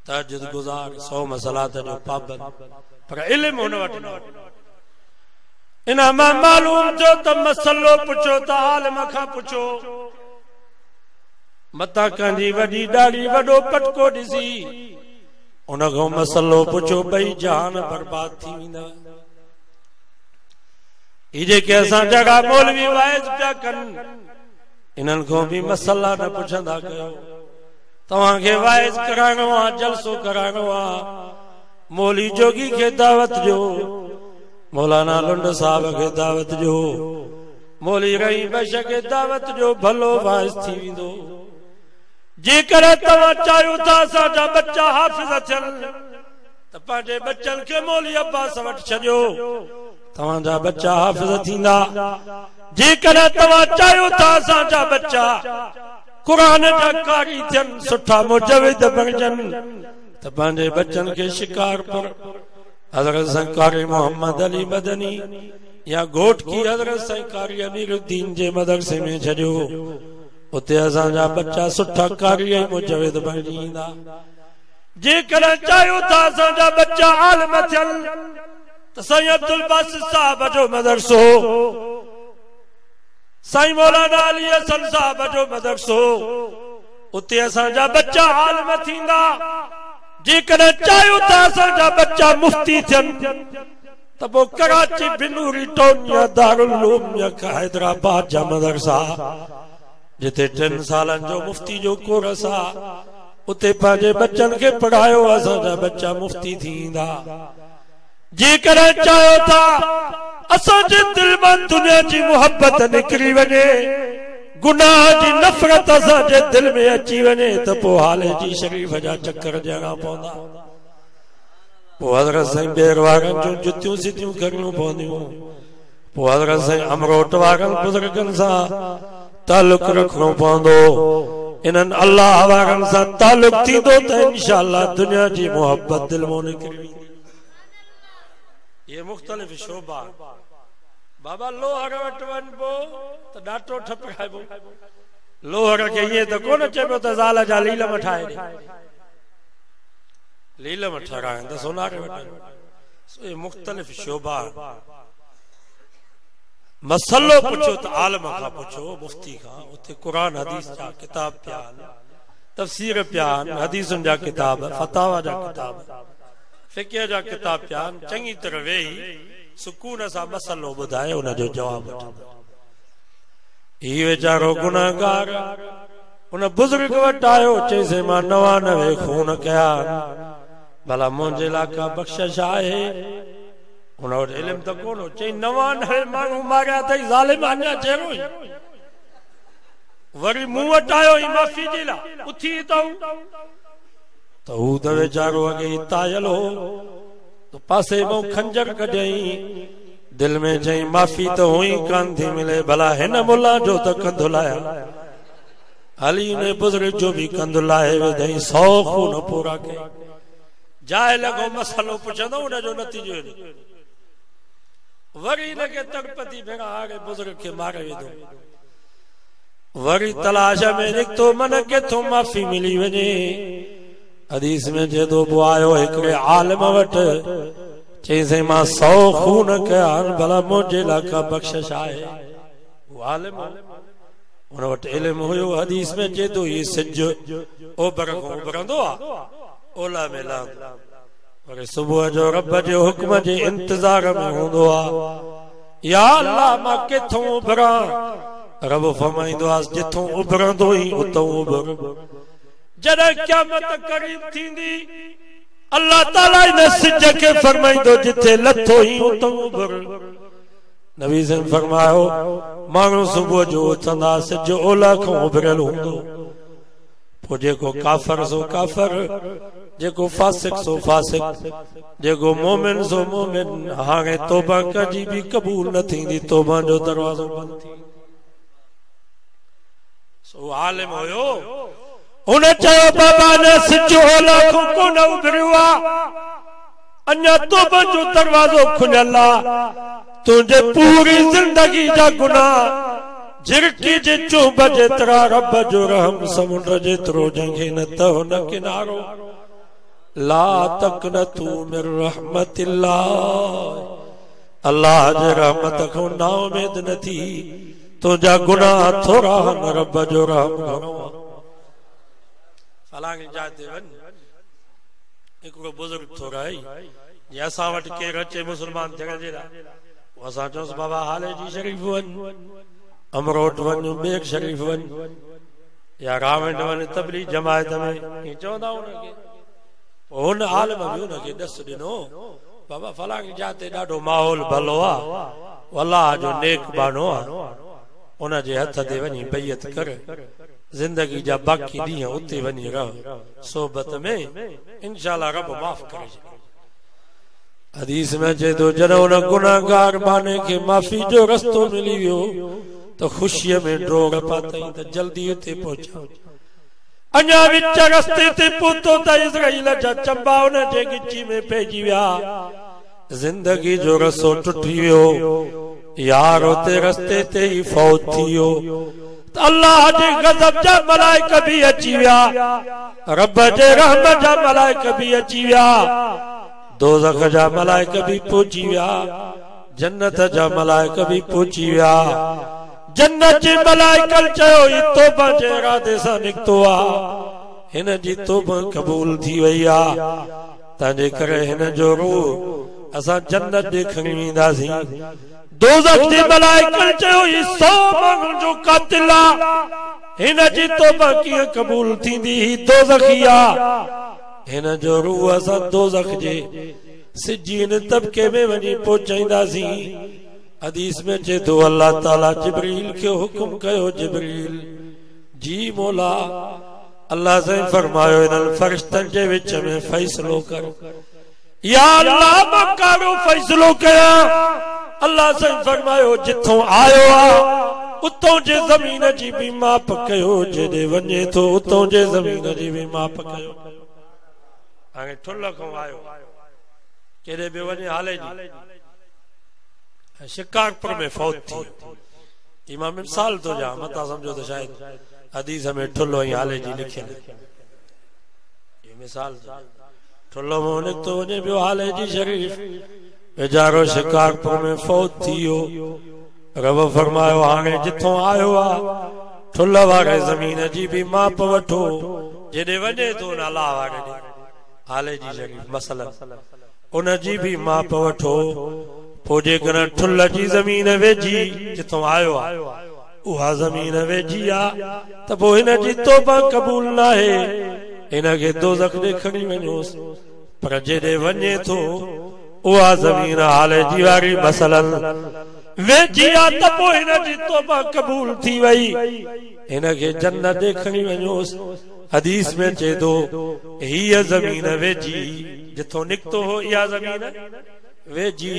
तहज्जुद गुज़ार, 100 मसलात जो पाबंद, पर इल्म हुन वटि न। इन मां मालूम जो त मसलो पुछो त आलिम खां पुछो। मता कंहिंजी वॾी दाढ़ी वॾो पटको ॾिसी उन खां मसलो पुछो, ॿई जहान बर्बाद थी वेंदा। ही जेके असां जॻह मौलवी वाइज पिया कनि, इन्हनि खां बि मसला न पुछंदा कयो। तव्हांखे वाइज कराइणो आहे, जलसो कराइणो आहे, मौली जोगी खे दावत ॾियो, मौलाना लुंड साहब खे दावत ॾियो, मौली रही बश खे दावत ॾियो, भलो वाइज थी वेंदो। जेकर तव्हां चाहियो था असांजा बच्चा हाफ़िज़ थियनि त पंहिंजे बच्चनि खे मौली अब्बास वटि छॾियो, तव्हांजा बच्चा हाफ़िज़ थींदा। जेकर तव्हां चाहियो था असांजा बच्चा क़ुरान जा कारी थियनि, सुठा मुजविद बणजनि, त पंहिंजे बच्चनि खे शिकारपुर हज़रत कारी मोहम्मद अली मदनी या घोट की हज़रत कारी अमीरुद्दीन जे मदरसे में छॾियो। उते असांजा बच्चा सुठा कारी ऐं मुजविद बणजी ईंदा। जेकर चाहियो था असांजा बच्चा आलिम थियनि त साईं अब्दुल बासित साहब जो मदरसो, साईं मौलाना अली हसन साहब जो मदरसो, उते असांजा बच्चा आलिम थींदा। जेकर चाहियो था असांजा बच्चा मुफ्ती थियनि त पोइ कराची बिनूरी टाउन या दारुल उलूम या हैदराबाद जा मदरसा, जिते 3 सालनि जो मुफ्ती जो कोर्स आहे, उते पंहिंजे बच्चनि खे पढ़ायो, असांजा बच्चा मुफ्ती थींदा। जेकर चाहियो था असांजे दिल मां दुनिया जी मोहब्बत निकिरी वञे, गुनाह जी नफ़रत असांजे दिल में अची वञे, त पोइ हाले जी शरीफ़ जा चक्कर ॾियणा पवंदा। पोइ हज़रत साईं ॿेर वारनि जूं जुतियूं सिधियूं करणियूं पवंदियूं। पोइ हज़रत साईं अमरोट वारनि बुज़ुर्गनि सां तालुक रखणो पवंदो। इन्हनि अल्लाह वारनि सां तालुक थींदो त इंशाअल्लाह दुनिया जी मोहब्बत दिल मां निकिरी वेंदी। ये मुख़्तलिफ़ शोबा। बाबा लोहर वटि वञिबो त ॾाटो ठपकाइबो, लोहर खे ईअं त कोन चइबो त ज़ाल जा लीलम ठाहे ॾे, लीलम ठाराइनि त सोनारे वटि। ये मुख़्तलिफ़ शोबा। मसलो पुछो त आलिम खां पुछो, मुफ्ती खां। उते क़ुरान हदीस जा किताब पिया आहिनि, तफ़सीर पिया आहिनि, हदीसुनि जा किताब, फतावा जा किताब, फ़िक़ह जा किताब पिया आहिनि। चङी तरह वेही सुकून सां मसलो ॿुधाए उनजो जवाब वठंदो। हीउ वीचारो गुनाहगार उन बुज़ुर्ग वटि आयो, चईंसि मां 99 खून कया, भला मुंहिंजे लाइ का बख़्शिश आहे? उन वटि इल्म त कोन हो। चई 99 माण्हू मारिया अथई, ज़ालिम अञा चहिरो ई। वरी मूं वटि आयो ई माफ़ी जे लाइ, उथी अथऊं त हू त वीचारो अॻे तायल हो, तो पासे में खंजर कढई, दिल में चई माफ़ी तो हुई कान थी मिले, भला हिन मुल्ला जो त कंधु लाया। हली ने बुज़ुर्ग जो भी कंधु लाहे विधई, 100 खून पूरा के। जाए लॻो मसलो पुछंदो, उनजो नतीजो वरी लगे तड़पती भेड़ा आगे बुजुर्ग के मारे विधो। वरी तलाश में निकतो मन के तो माफ़ी मिली वने। हदीस में जेदो बो आयो एकरे आलिम वट, चईंसि मां 100 खून कया, भला मुंहिंजे लाइ का बख़्शिश आहे? वो आलिम उन वटि इल्म हुयो। हदीस में जेदो ये सिज ओभर खां उभरंदो आहे, ओला में लहंदो, वरी सुबुह जो रब जे हुक्म जे इंतज़ार में हूंदो आहे। या अल्लाह मां किथों उभरां? रब फरमाईंदो आहे जिथों उभरंदो ई उतां उभर। जॾहिं क़यामत करीब थींदी, अल्लाह ताला इन सिज खे फरमाईंदो जिथे लथो ई उतां उभर। नबी साईं फरमायो माण्हू सुबुह जो उथंदा, सिज ओला खां उभरियल हूंदो। पोइ जेको काफ़र सो काफ़र, जेको फासिक सो फासिक, जेको मोमिन सो मोमिन। हाणे तौबा कजी भी कबूल न थींदी, तौबा जो दरवाज़ो बंद थी। सो आलिम हुयो, हुन चयो बाबा ने सिज ओला खां कोन उभरियो आहे, अञा तौबा जो दरवाज़ो खुलियल आहे। तुंहिंजे पूरी ज़िंदगी जा गुनाह झिरकी जे चुभ जेतिरा रब जो रहम समुंड जेतिरो जंहिंखे न त हुन किनारो ला तक़नतू मिन रहमतिल्लाह अल्लाह जे रहमत खां ना उमेद न थी तुंहिंजा गुनाह थोरा न रब जो रहम घणो फलाणी जाइ ते वञ हिकिड़ो बुज़ुर्ग थो रहे जे असां वटि केरु अचे मुस्लमान थियण जे लाइ असां चयोसि बाबा हाले जी शरीफ़ वञ अमरोट वञ बेग शरीफ़ वञ या रावण वञ तबलीग जमायत में हीअं चवंदा हुनखे हुन हाल में बि हुनखे ॾस ॾिनो बाबा फलाणी जाइ ते ॾाढो माहौल भलो आहे अल्लाह जो नेक बानो आहे उनजे हथ ते वञी बैयत कर जिंदगी जा बाक़ी ॾींहं उते वञी रह सोबत में इंशाअल्लाह रब माफ़ करे हदीस में अचे थो जॾहिं हुन गुनाहगार बाने खे माफ़ी जो रस्तो मिली वियो त ख़ुशीअ में डोड़ पातई त जल्दी उते पहुचा अञा विच रस्ते ते पहुतो त इज़राइल जा चंबा उन जे गिची में पइजी विया जिंदगी जो रस्तो टुटी वियो यार उते रस्ते ते ई फौत थी वियो अल्लाह जे गज़ब जा मलाइका भी अची विया रब जे रहमत जा मलाइका भी अची विया दोज़ख जा मलाइका भी पहुची विया जन्नत जा मलाइका भी पहुची विया जन्नत जे मलाइकल चयो ई तौबा जे इरादे सां निकतो आ हिन जी तौबा क़बूल थी वई आ तंहिंजे करे हिन जो रूह असां जन्नत ॾेखणी वेंदासीं दोज़ख जे मलाइकल चयो ई 100 माण्हुनि जो कातिल आ हिन जी तौबा कीअं क़बूल थींदी ही दोज़खी आ हिन जो रूह असां दोज़ख जे सिजीन तबके में वञी पहुचाईंदासीं हदीस में चे तो अल्लाह ताला जिब्रील के हुक्म कयो जिब्रील जी मौला अल्लाह से फरमायो इन्हनि फरिश्तनि जे विच में फैसलो कर या अल्लाह मां कहिड़ो फैसलो कयां अल्लाह से फरमायो जिथों आयो आ उतों जे ज़मीन जी भी माप कयो जेॾे वञे थो उतों जे ज़मीन जी भी माप कयो हाणे ठुल खां आयो केॾे बि वञे हाले जी शिकारपुर में फौत थी इमाम मिसाल तो जा मता समझो तो शायद हदीस में ठुल्लो ही हाले जी लिखियल ये मिसाल ठुल्लो में निकतो वञे पियो हाले जी शरीफ बेचारो शिकारपुर में फौत थियो रब फरमायो हाणे जिथों आयो आ ठुल्ल वारे ज़मीन जी भी माप वठो जेॾे वञे तो न अल्लाह वारे हाले जी शरीफ मसलन उन जी भी माप वठो पोइ जेकर ठुल्ल जी ज़मीन वेझी जिथों आयो आहे उहा ज़मीन वेझी आहे त पोइ हिन जी तौबा क़बूल न आहे हिन खे दोज़ख ॾेखणी वञोसि पर जेॾे वञे थो उहा ज़मीन हाले जी वारी मसलन वेझी आहे त पोइ हिन जी तौबा क़बूल थी वई हिन खे जन्नत ॾेखणी वञोसि हदीस में चए थो हीअ ज़मीन वेझी जिथों निकितो हो इहा ज़मीन वेझी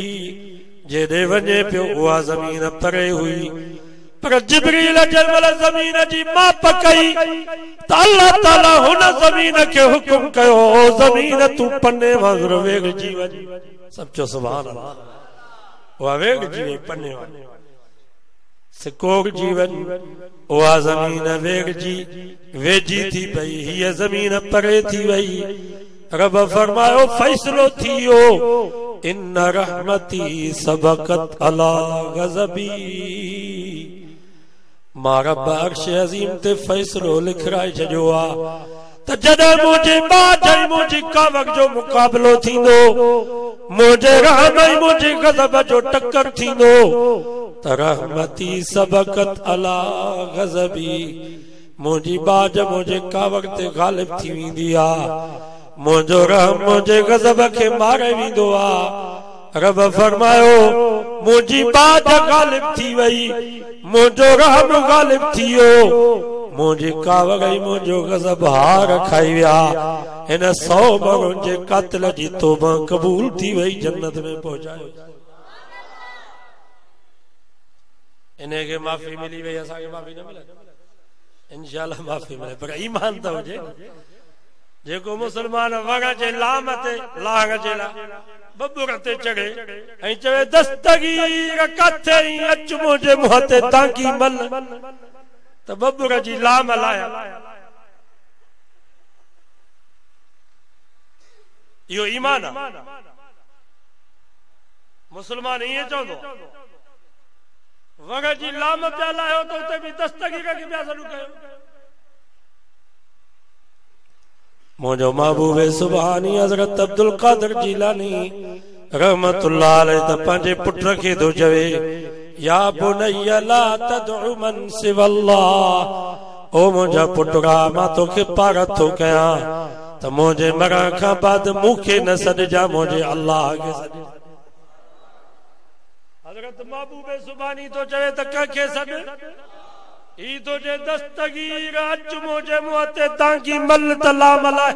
जेॾे वञे पियो उहा ज़मीन परे हुई पर जिब्रील जंहिंमहिल ज़मीन जी माप कई त अल्लाह ताला हुन ज़मीन खे हुकुम कयो ज़मीन तूं पने वांगुरु वेगजी वञ सचो सुभान अल्लाह उहा वेगजी वई पने वांगुरु सिकोड़जी वञ उहा ज़मीन वेझी थी पई हीअ ज़मीन परे थी वई रब फरमायो फैसलो थियो इन रहमती सबकत अला गज़बी मां रब अर्श अज़ीम ते फैसलो लिखराए छॾियो आ त जॾहिं मुंहिंजे बाज ऐं मुंहिंजी कावक जो मुक़ाबिलो थींदो मुंहिंजे रहम ऐं मुंहिंजे गज़ब जो टक्कर थींदो त रहमती सबकत अला गज़बी मुंहिंजी बाज मुंहिंजे कावक ते गालिब थी वेंदी आ मुंहिंजो रहम मुंहिंजे गज़ब खे मारे वेंदो आ रब फरमायो मुंहिंजी बाज गालिब थी वई मुंहिंजो रहम गालिब थी वियो मुंहिंजी कावक ऐं मुंहिंजो गज़ब हार खाई विया हिन 100 माण्हुनि जे कातिल जी तौबा क़बूल थी वई जन्नत में पहुचायो इनखे माफ़ी मिली वई असांखे माफ़ी न मिले इंशाअल्लाह माफ़ी मिले पर ईमान त हुजे जेको मुसलमान वण जे लाम ते लांग जे ला बबूर ते चढ़े ऐं चवे दस्तगीर काथे अच मुंहिंजे मुंहं ते तांकी मल त बबूर जी लाम लाया इहो ईमान आहे मुसलमान ईअं चवंदो वग जी लाम पिया लायो त उते बि दस्तगीर खे पिया सॾु कयो मुंहिंजो महबूब सुभानी हज़रत अब्दुल कादिर जीलानी रहमतुल्लाह अलैहि त पंहिंजे पुट खे थो चवे या बुनैया ला तदउ मन सिवल्लाह ओ मुंहिंजा पुटरा मां तोखे पारत थो कयां त मुंहिंजे मरण खां बाद मूंखे न सॾिजां मुंहिंजे अल्लाह खे सॾ हज़रत महबूब सुभानी तो चवे त कंहिंखे सॾ ई तो जे दस्तगीर अच मुंहिंजे मुंहं ते तांकी मल त लाम लाए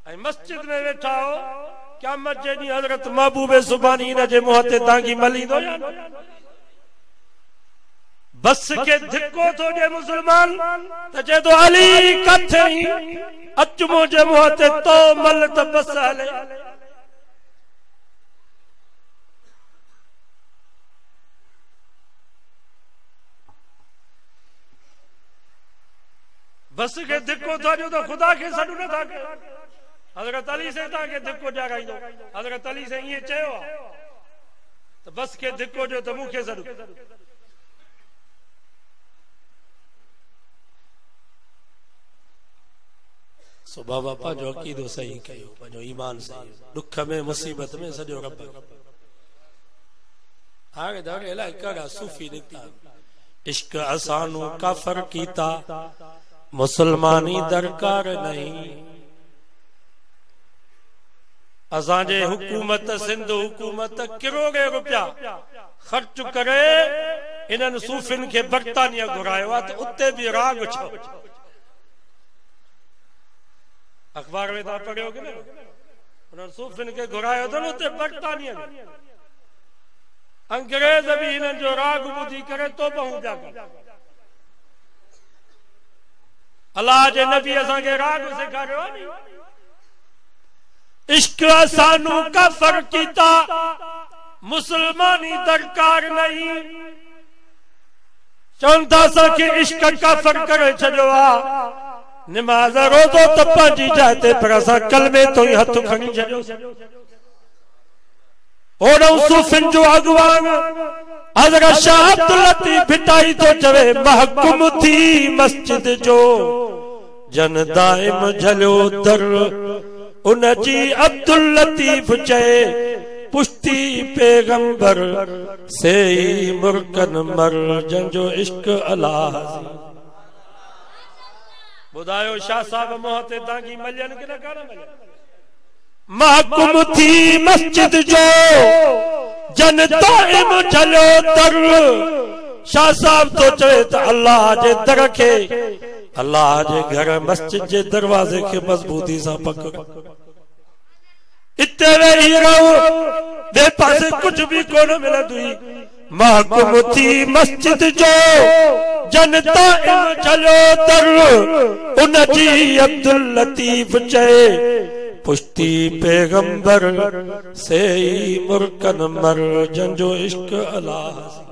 ऐं मस्जिद में वेठा हो क़यामत जे ॾींहुं हज़रत महबूब सुभानी हिन जे मुंहं ते तांकी मलींदो या बस के धिक्को थो ॾे मुसलमान त चए थो अली काथे अच मुंहिंजे मुंहं ते तो मल त बस हले बस के धिक्को था जो तो खुदा के सॾु नथा कयो हज़रत अली से तव्हांखे धिक्को ॾियाराईंदो हज़रत अली से ईअं चयो आहे त बस के धिक्को ॾियो त मूंखे सॾु सो बाबा पंहिंजो अक़ीदो सही कयो पंहिंजो ईमान सही दुख में मुसीबत में सॼो रब हाणे त अलाए कहिड़ा सूफ़ी निकिता इश्क असानू काफ़र कीता मुसलमानी दरकार नहीं असांजे हुकूमत सिंध हुकूमत करोड़े रुपया ख़र्च करे इन्हनि सूफ़िन खे बर्तानिया घुरायो आहे त उते बि राग छो अखबार में तव्हां पढ़ियो की न उन्हनि सूफ़िन खे घुरायो अथनि उते बर्तानिया में अंग्रेज भी हिननि जो राग ॿुधी करे तौबहूं पिया कनि अल्लाह जे नबी असांखे राग सेखारियो इश्क असानू काफ़र कीता मुसलमानी दरकार नहीं चवनि था असांखे इश्क काफ़र करे छॾियो आहे निमाज़ रोज़ो त पंहिंजी जाइ ते पर असां कलमे तो ई हथ खणी छॾियो ओड़ो सूफ़िन जो अॻवान हज़रत शाह अब्दुल लतीफ़ भिटाई तो चवे महकुम थी मस्जिद जो जन दाइम झलियो दर उन जी अब्दुल लतीफ़ चए पुश्ती पैगंबर से मुर्कन मर जंजो इश्क अलाह ॿुधायो शाह साहब मोह ते तांगी मलियन कि न कान मलियन महकुम थी मस्जिद जो जन दाइम झलियो दर शाह साहब तो चवे त अल्लाह जे दर खे अल्लाह जे घर मस्जिद जे दरवाजे के मजबूती से पकड़ इते वेही रहो बे पासे कुछ भी कोन मिलंदी महकुम थी मस्जिद जो जनता इन चलो दर उन जी अब्दुल लतीफ चए पुश्ती पैगंबर से मुर्कन मर जंजो इश्क अल्लाह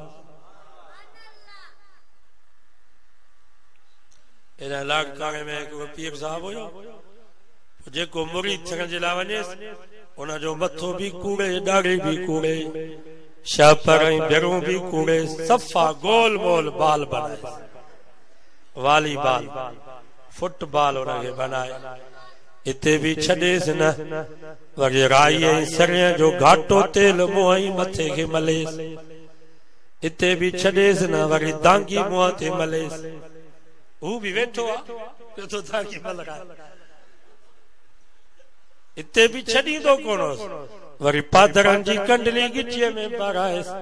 एना लाड़काणे में एक पीर साहब हो जेको मुरीद थियण जे लाइ वञे उन जो मथो भी कूड़े दाढ़ी भी कूड़े शापर ऐं भेरूं भी कूड़े सफ़ा गोल मोल बाल बनाए वॉलीबॉल फुटबॉल उनखे बनाए इते भी छॾेसि न वरी राई ऐं सरिया जो घाटो तेल मुंहं ई मथे खे मलेसि इते भी छॾेसि न वरी दांगी मुंहं ते मलेसि हू भी वेठो आहे तो दांगी मलराए इते भी छॾींदो कोन वरी पादरनि जी कंडली गिचीअ में पाराएसि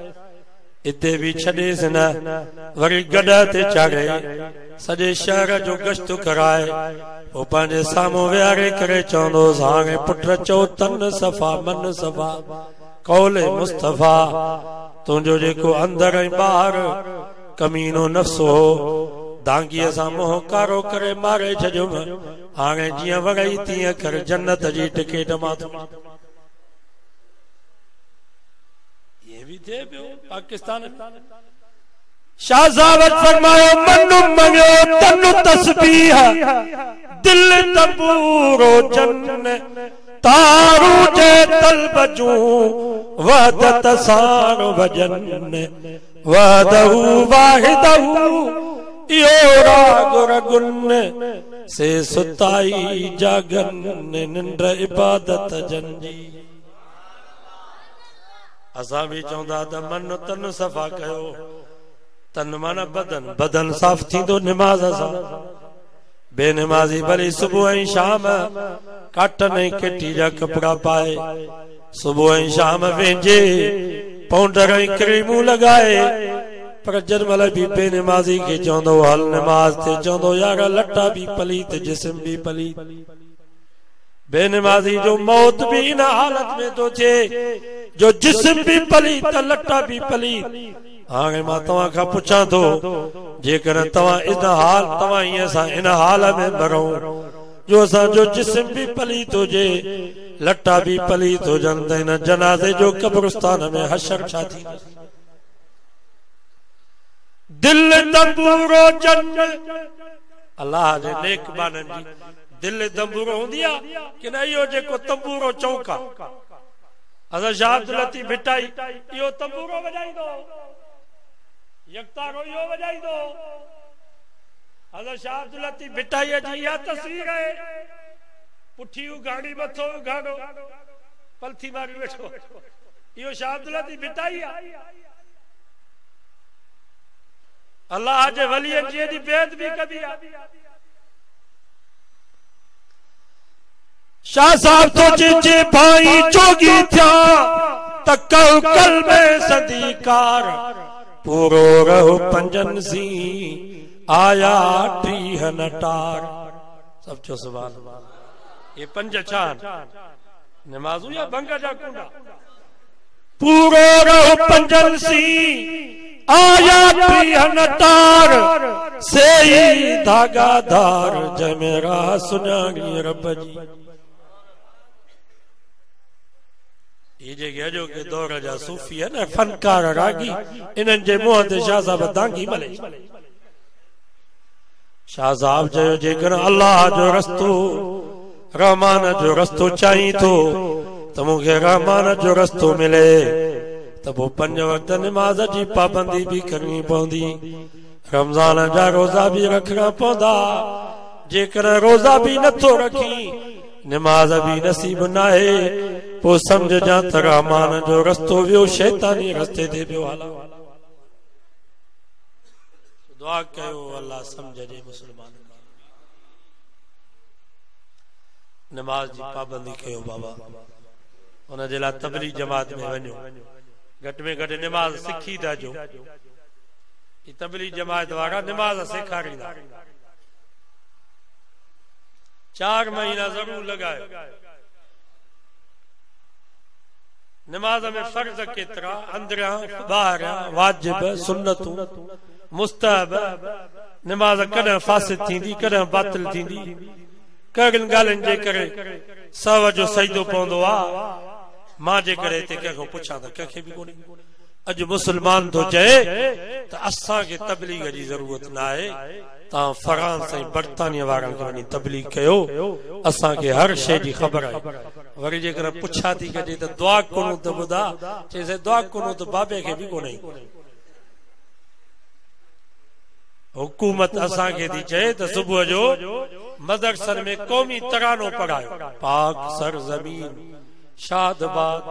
इते भी छॾेसि न वरी गॾ ते चाढ़े सॼे शहर जो गश्त कराए पोइ पंहिंजे साम्हूं विहारे करे चवंदोसि हाणे पुट चओ तन सफ़ा मन सफ़ा कौले मुस्तफ़ा तुंहिंजो जेको अंदर ऐं ॿाहिरि कमीनो नफ़्स हो दांगीअ सां मोह कारो करे मारे छॾियो हाणे जियां वगई तीअं कर जन्नत जी टिकेट मां ये भी थे पियो पाकिस्तान शाह साहब फरमायो मनु मंगो तनु तस्बीह दिल तबूरो जन्न तारू जे तलबजू वहदत सार वजन वहदहु वाहिदहु यो राग रगुन से सुताई जागन निंड इबादत जंजी असा भी चौंदा त मन तन सफ़ा कयो तन माना बदन बदन साफ थी तो नमाज सा बेनमाजी भली सुबह ऐं शाम काटन ऐं केटी जा कपड़ा पाए सुबह ऐं शाम वेंजे पाउडर ऐं क्रीमूं लगाए पर जरमल भी बेनमाजी के चौंदो हल नमाज ते चौंदो यार लट्टा भी पलीत जिस्म भी पलीत बेनमाजी जो मौत भी इन हालत में तो थे जो जिस्म भी पलीत लट्टा भी पलीत हाणे मां तव्हां खां पुछां थो जेकर तव्हां इन हाल तव्हां ईअं सां इन हाल में मरूं जो असांजो जिस्म भी पलीत हुजे लट्टा भी पलीत हुजनि त इन जनाज़े जो कब्रिस्तान में हशर छा थी दिल दंबूरो जन्न अल्लाह जे नेक बाननि जी दिल दंबूरो हूंदी आहे कि न इहो जेको तंबूरो चौका असां शाह अब्दुल लतीफ भिटाई इहो तंबूरो वॼाईंदो यकतारो इहो वॼाईंदो हज़रत शाह अब्दुल लतीफ भिटाई जी इहा तस्वीर आहे पुठी उघाड़ी मथो उघाड़ो पलथी मारी वेठो इहो शाह अब्दुल लतीफ भिटाई आहे अल्लाह जे वलियन जी एॾी बेअदबी कबी आहे शाह साहब तो जे भाई जोगी थिया त कल में सदीकार पूरो रहो पंजन सी आया टीह नटार सब चो सुभान ये पंज चार नमाजू या भंग जा कुंडा पूरो रहो पंजन सी आया टीह नटार से धागाधार जमेरा सुनानी रब जी ये जेके अजो के दौर जा सूफी है ना फनकार रागी इनन जे मुंह ते शाह साहब दांगी मले शाह साहब जो जेकर अल्लाह जो रस्तो रहमान जो रस्तो चाही तो मूंखे रहमान जो रस्तो मिले त पोइ 5 वक्त नमाज जी पाबंदी भी करनी पवंदी रमजान जा रोजा भी रखना पवंदा जेकर रोजा भी नथो रखी नमाज भी नसीब नाहे पोइ समझ जा त रहमान जो रस्तो वियो शैतानी रस्ते ते पियो हला दुआ कयो अल्लाह समझ जे मुसलमान नमाज जी पाबंदी कयो बाबा उन जे लाइ तबलीग जमात में वञो घट में घट नमाज सिखी था जो तबलीग जमात वारा नमाज सेखारींदा 4 महीना जरूर लगायो नमाज में फर्ज केतरा अंदरा बाहरा वाजिब सुन्नतू मुस्तहब नमाज कॾहिं फासिद थींदी कॾहिं बातिल थींदी कहिड़ियुनि ॻाल्हियुनि जे करे सव जो सजदो पवंदो आहे मां जे करे हिते कंहिंखां पुछां त कंहिंखे बि कोन्हे अॼु मुसलमान तो चए त असांखे तबलीग जी ज़रूरत न आहे तव्हां फ्रांस ऐं बर्तानिया वारनि खे वञी तबलीग कयो असांखे हर शइ जी ख़बर आहे वरी जेकर पुछा थी कजे त दुआ कोन्हो त ॿुधा चइसि दुआ कोन्हो त बाबे खे बि कोन्हे हुकूमत असांखे थी चए त सुबुह जो मदरसनि में क़ौमी तरानो पढ़ायो पाक सरज़मीन शादबाद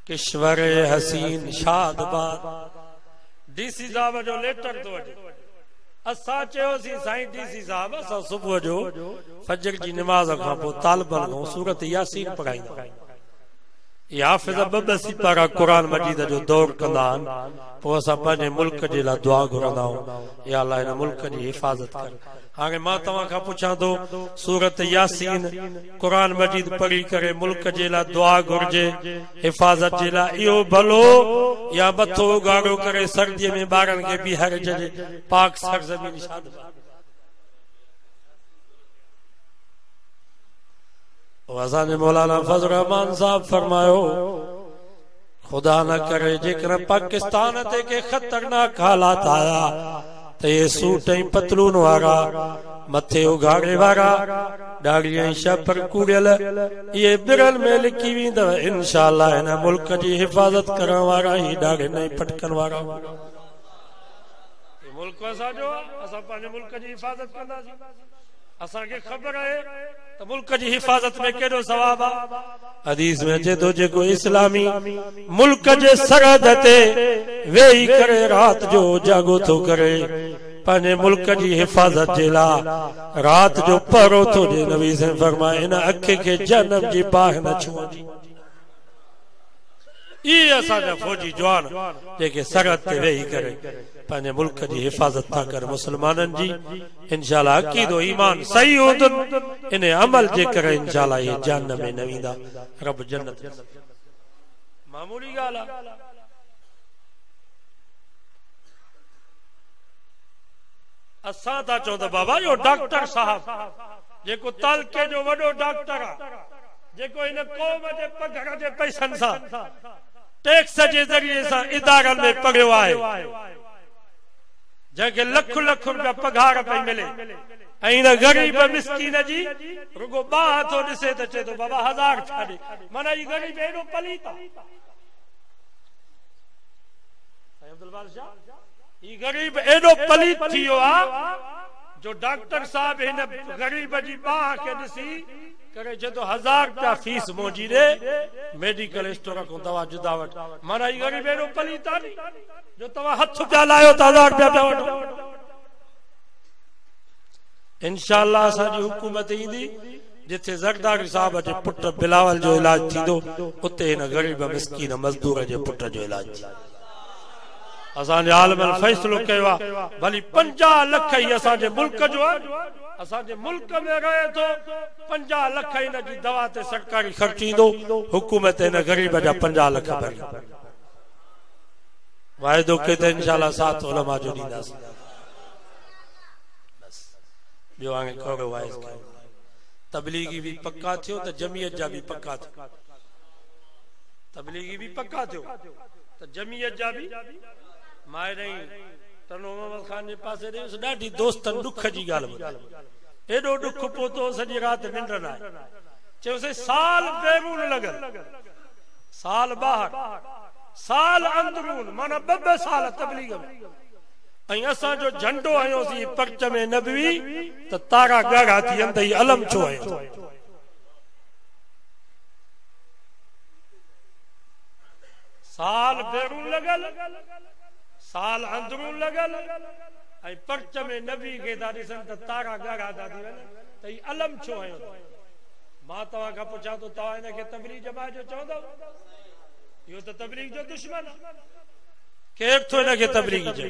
किश्वर हसीन शादबाद डीसी साहब जो लेटर तो अचे असां चयोसीं साईं डीसी साहब असां सुबुह जो फजर जी नमाज खां पोइ तालिबन खां सूरत यासीन पढ़ाईंदा हाफिज़ ॿ सिपारा क़ुरान मजीद जो दौर कंदा आहिनि पोइ असां पंहिंजे मुल्क जे लाइ दुआ घुरंदा आहियूं या अल्लाह हिन मुल्क जी हिफ़ाज़त कर हाणे मां तव्हां खां पुछां थो सूरत यासीन क़ुरान मजीद पढ़ी करे मुल्क जे लाइ दुआ घुर्जे हिफ़ाज़त जे लाइ इहो भलो या मथो उघाड़ो करे सर्दीअ में ॿारनि खे बीहारे छॾे पाक सरज़मीन शाद असांजे मौलाना फजल रहमान साहब फरमायो खुदा न करे जेकर पाकिस्तान ते के खतरनाक हालात आया ते ये सूट ऐं पतलून वारा मथे उघाड़े वारा दाढ़ी ऐं छपर कूड़ियल ये बिरल में लिखी वेंदव इंशाअल्लाह हिन मुल्क जी हिफ़ाज़त करण वारा ही दाढ़ी ऐं पटकन वारा मुल्क असांजो असां पंहिंजे मुल्क जी हिफ़ाज़त कंदासीं असांखे ख़बर आहे त मुल्क जी हिफ़ाज़त में केॾो सवाब आहे हदीस में अचे थो जेको इस्लामी मुल्क जे सरहद ते वेही करे रात जो जागो थो करे पंहिंजे मुल्क जी हिफ़ाज़त जे लाइ रात जो पहरो थो ॾे नबी से फरमाए इन अखि खे जहन्नम जी बाहि न छुअंदी इहे असांजा फ़ौजी जवान जेके सरहद ते वेही करे पंहिंजे मुल्क जी हिफ़ाज़त था कर मुस्लमाननि जी इंशाअल्लाह अक़ीदो ईमान सही हूंदुनि इन अमल जे करे इंशाअल्लाह इहे जहन्नम में न वेंदा रब जन्नत मामूली ॻाल्हि आहे असां था चऊं त बाबा इहो डॉक्टर साहब जेको तालके जो वॾो डॉक्टर आहे जेको हिन क़ौम जे पघर जे पैसनि सां टैक्स जे ज़रिए सां इदारनि में पढ़ियो आहे जंहिंखे लख लख रुपया पघार पई मिले ऐं हिन ग़रीब मिस्कीन जी रुगो बाह थो ॾिसे त चए थो बाबा 1000 छा ॾे माना ही ग़रीब एॾो पलीत आहे अब्दुल बादशाह ही ग़रीब एॾो पलीत थी वियो आहे जो डॉक्टर साहब हिन ग़रीब जी बाह खे ॾिसी करे चए थो 1000 रुपया फीस मोजी ॾे मेडिकल स्टोर खां दवा जुदा वठ माना ही ग़रीब एॾो पलीत आहे जो तव्हां हथ पिया लायो त 1000 रुपया पिया वठो इंशाअल्लाह असांजी हुकूमत ईंदी जिथे ज़रदारी साहब जे पुट बिलावल जो इलाज थींदो उते हिन ग़रीब मिस्कीन मज़दूर जे पुट जो इलाज असांजे आलमनि फ़ैसिलो कयो आहे भली 50 लख ई असांजे मुल्क जो आहे असांजे मुल्क में रहे थो 50 लख हिन जी दवा ते सरकारी ख़र्च ईंदो हुकूमत हिन ग़रीब जा 50 लख भरी वाइदो कई त इंशाअल्लाह साथ उलमा जो ॾींदासीं ॿियो हाणे कहिड़ो वाइदो कयो तबलीगी भी पक्का थियो त जमीयत जा भी पक्का थियो तबलीगी भी पक्का थियो त जमीयत जा भी मां रही तनो मोहम्मद खान जे पासे ॾेस ॾाढी दोस्तन दुख जी ॻाल्हि एॾो दुख पोतो सॼी रात निंड न आहे चयोसीं साल बैरून लॻल साल ॿाहिरि साल अंदरून माना 2 साल तबलीग में ऐं असां जो झंडो आयोसीं पर्च में नबवी त तारा ॻाढ़ा थी वेंदा ही अलम छो आयो साल बैरून लॻल साल अंदरून लॻल ऐं पर्च में नबी खे था ॾिसनि त तारा ॻाढ़ा था थी वञनि त ही अलम छो आयो मां तव्हां खां पुछां थो तव्हां हिनखे तबलीग जमात जो चवंदव इहो त तबलीग जो दुश्मन आहे केरु थो हिनखे तबलीग चए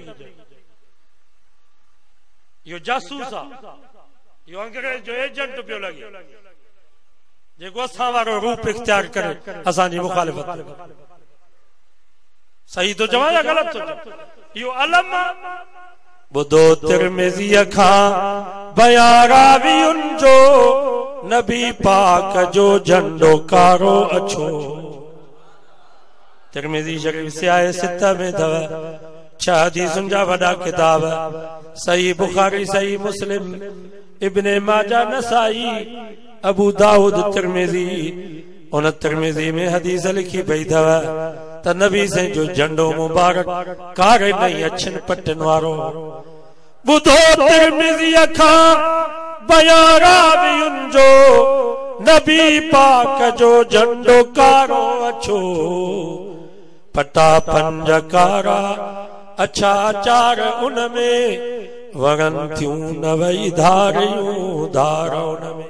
इहो जासूस आहे इहो अंग्रेज जो एजेंट पियो लॻे जेको असां वारो रूप इख्तियार करे असांजी मुखालिफ़त सही तो चवां या ग़लति तो चवां इहो अलम ॿुधो तिरमिज़ीअ खां बयां रावियुनि जो नबी पाक जो झंडो कारो अछो तिरमिज़ी शरीफ सियाए सित में अथव 6 हदीसुनि जा वॾा किताब सही बुखारी सही मुस्लिम इब्ने माजा नसाई अबू दाऊद तिरमिज़ी उन तिरमिज़ी में हदीस लिखी पई अथव त नबी से जो झंडो मुबारक कारे नहीं अछन पटन वारो बुधो तिरमिज़ीअ खां बयां रावियुनि जो नबी पाक जो झंडो कारो अछो पटा पंज कारा अच्छा चार उनमें वरन थियूं नवई धारियूं धार उनमें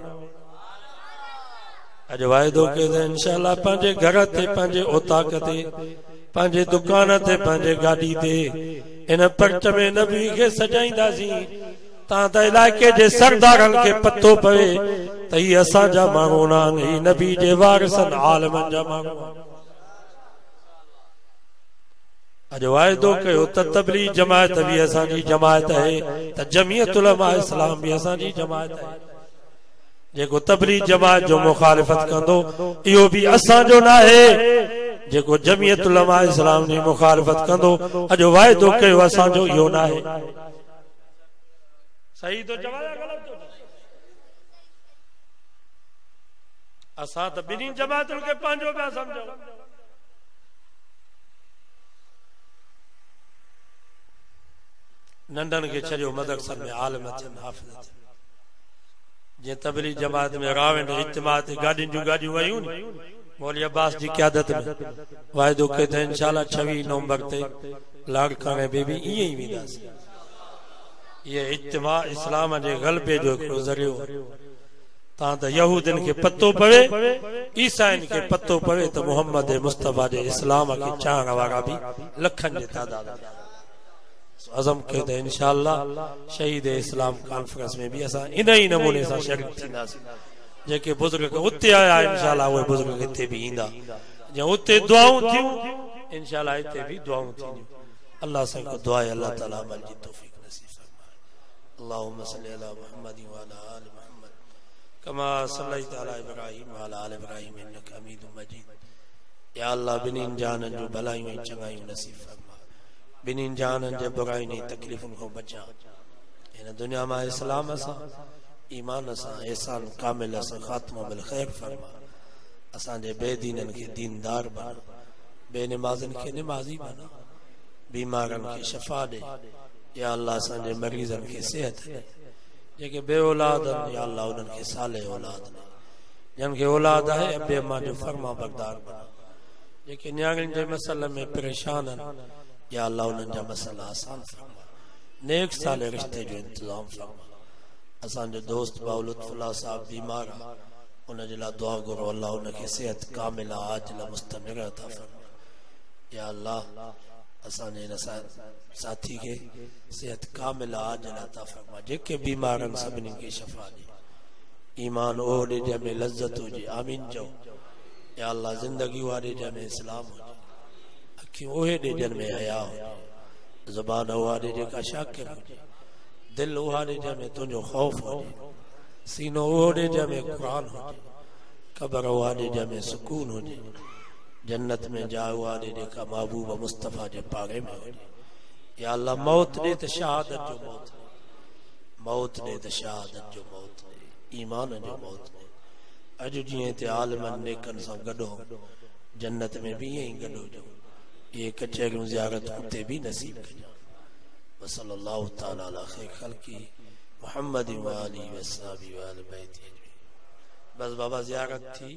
अज वाइदो के इंशाअल्लाह पंहिंजे घर ते पंहिंजे ओताक ते पंहिंजे दुकान ते पंहिंजे गाड़ी ते इन पर्च में नबी खे सजाईंदासीं तां त इलाइके जे सरदारनि खे पतो पवे त ही असांजा माण्हू न आहिनि ही नबी जे वारिसनि आलमनि जा माण्हू अज वाइदो कयो त तबलीग जमात भी असांजी जमात है त जमीयत उलमा इस्लाम भी असांजी जमात है जेको तबलीग जमात जो मुखालिफत कंदो इहो भी असां जो ना है, जेको जमियत उलमा इस्लाम जी मुखालिफत कंदो अजो वायदो कयो असां जो इहो ना है। सही तो जवाब गलत तो असां तो बिनी जमातुन के पांजो पिया समझो। नंदन के छड़ियो मदरसा में आलिम थियन हाफिज़ थियन। जे तबलीग जमात में रावण इज्तिमा ते गाड़ियुनि जूं गाड़ियूं वयूं मौलवी अब्बास जी क़यादत में वाइदो कयो त इंशाअल्लाह 26 नवंबर ते लाड़काणे बेबी ईअं ई वेंदासीं। ये इज्तिमा इस्लाम जे ग़लबे जो हिकिड़ो ज़रियो। तां त यहूदन के पतो पवे, ईसाइन के पतो पवे त मोहम्मद मुस्तफा जे इस्लाम के चाहण वारा भी लखन जे तादाद में अज़म कयो त इंशाअल्लाह शहीद इस्लाम कॉन्फ्रेंस में भी असां इन ही नमूने सां शरीक थींदासीं। जेके बुजुर्ग उते आया इंशाअल्लाह उहे बुजुर्ग हिते भी ईंदा। जे उते दुआऊं थियूं इंशाअल्लाह हिते भी दुआऊं थींदियूं। अल्लाह सां को दुआ है, अल्लाह ताला अमल जी तौफीक नसीब फरमाए। अल्लाहुम्मा सल्ली अला मुहम्मद व अला आलि मुहम्मद कमा सल्लैता अला इब्राहीम व अला आलि इब्राहीम इन्नका हमीदुम मजीद। या अल्लाह बिनिन जानन जो भलाइयूं ऐं चङाइयूं नसीब फरमा, बिनिन जानन जे बुराइयुनि ऐं तकलीफ़ुनि खां बचा। हिन दुनिया में इस्लाम सां ईमान सां एहसान कामिल सां ख़ात्मो बिल ख़ैर फरमा। असांजे बेदीनन के दीनदार बना, बेनमाज़न के नमाज़ी बना, बीमारन के शफा दे। या अल्लाह असांजे मरीज़न के सेहत दे। जेके बे औलाद या अल्लाह उन्हनि के साले औलाद ने, जिन के औलाद है अबे अम्मा जो फरमा बरदार बना। जेके न्याणियुनि जे मसले में परेशान आहिनि या अल्लाह उन्हनि जा मसला आसान फरमा, नेक साले रिश्ते जो इंतजाम फरमा। असांजो दोस्त बाउ लुत्फुल्लाह साहब बीमार आहे, उन जे लाइ दुआ घुरो अल्लाह उनखे सेहत कामिला आजिला मुस्तमिर अता फरमा। या अल्लाह असांजे हिन साथी के सेहत कामिला आजिला अता फरमा। जेके बीमार आहिनि सभिनी खे शफ़ा ॾे, ईमान ओ ॾे जंहिंमें लज़्ज़त हुजे, आमीन चओ। या अल्लाह ज़िंदगी उहा ॾे जंहिंमें इस्लाम हुजे, अखियूं उहे ॾे जंहिंमें हया हुजे, ज़ुबान उहा ॾे जेका शाकिर हुजे, दिल उहा ॾे जंहिंमें तुंहिंजो ख़ौफ़ हुजे, सीनो उहो ॾे जंहिंमें क़ुरान हुजे, क़बर उहा ॾे जंहिंमें सुकून हुजे, जन्नत में जाइ उहा ॾे जेका महबूब मुस्तफ़ा जे पाड़े में हुजे। या अल्लाह मौत ॾे त शहादत जो मौत ॾे, मौत ॾे त शहादत जो मौत ॾे, ईमान जो मौत ॾे। अॼु जीअं हिते आलिमनि नेकनि सां गॾु हो, जन्नत में भी ईअं ई गॾु हुजो। ये कचहरियूं ज़ियारत उते भी नसीब कजो। वसल्लल्लाहु तआला अला खैर खल्क़ी मुहम्मद व आलिहि व अस्हाबी व अहले बैत। बस बाबा ज़ियारत थी।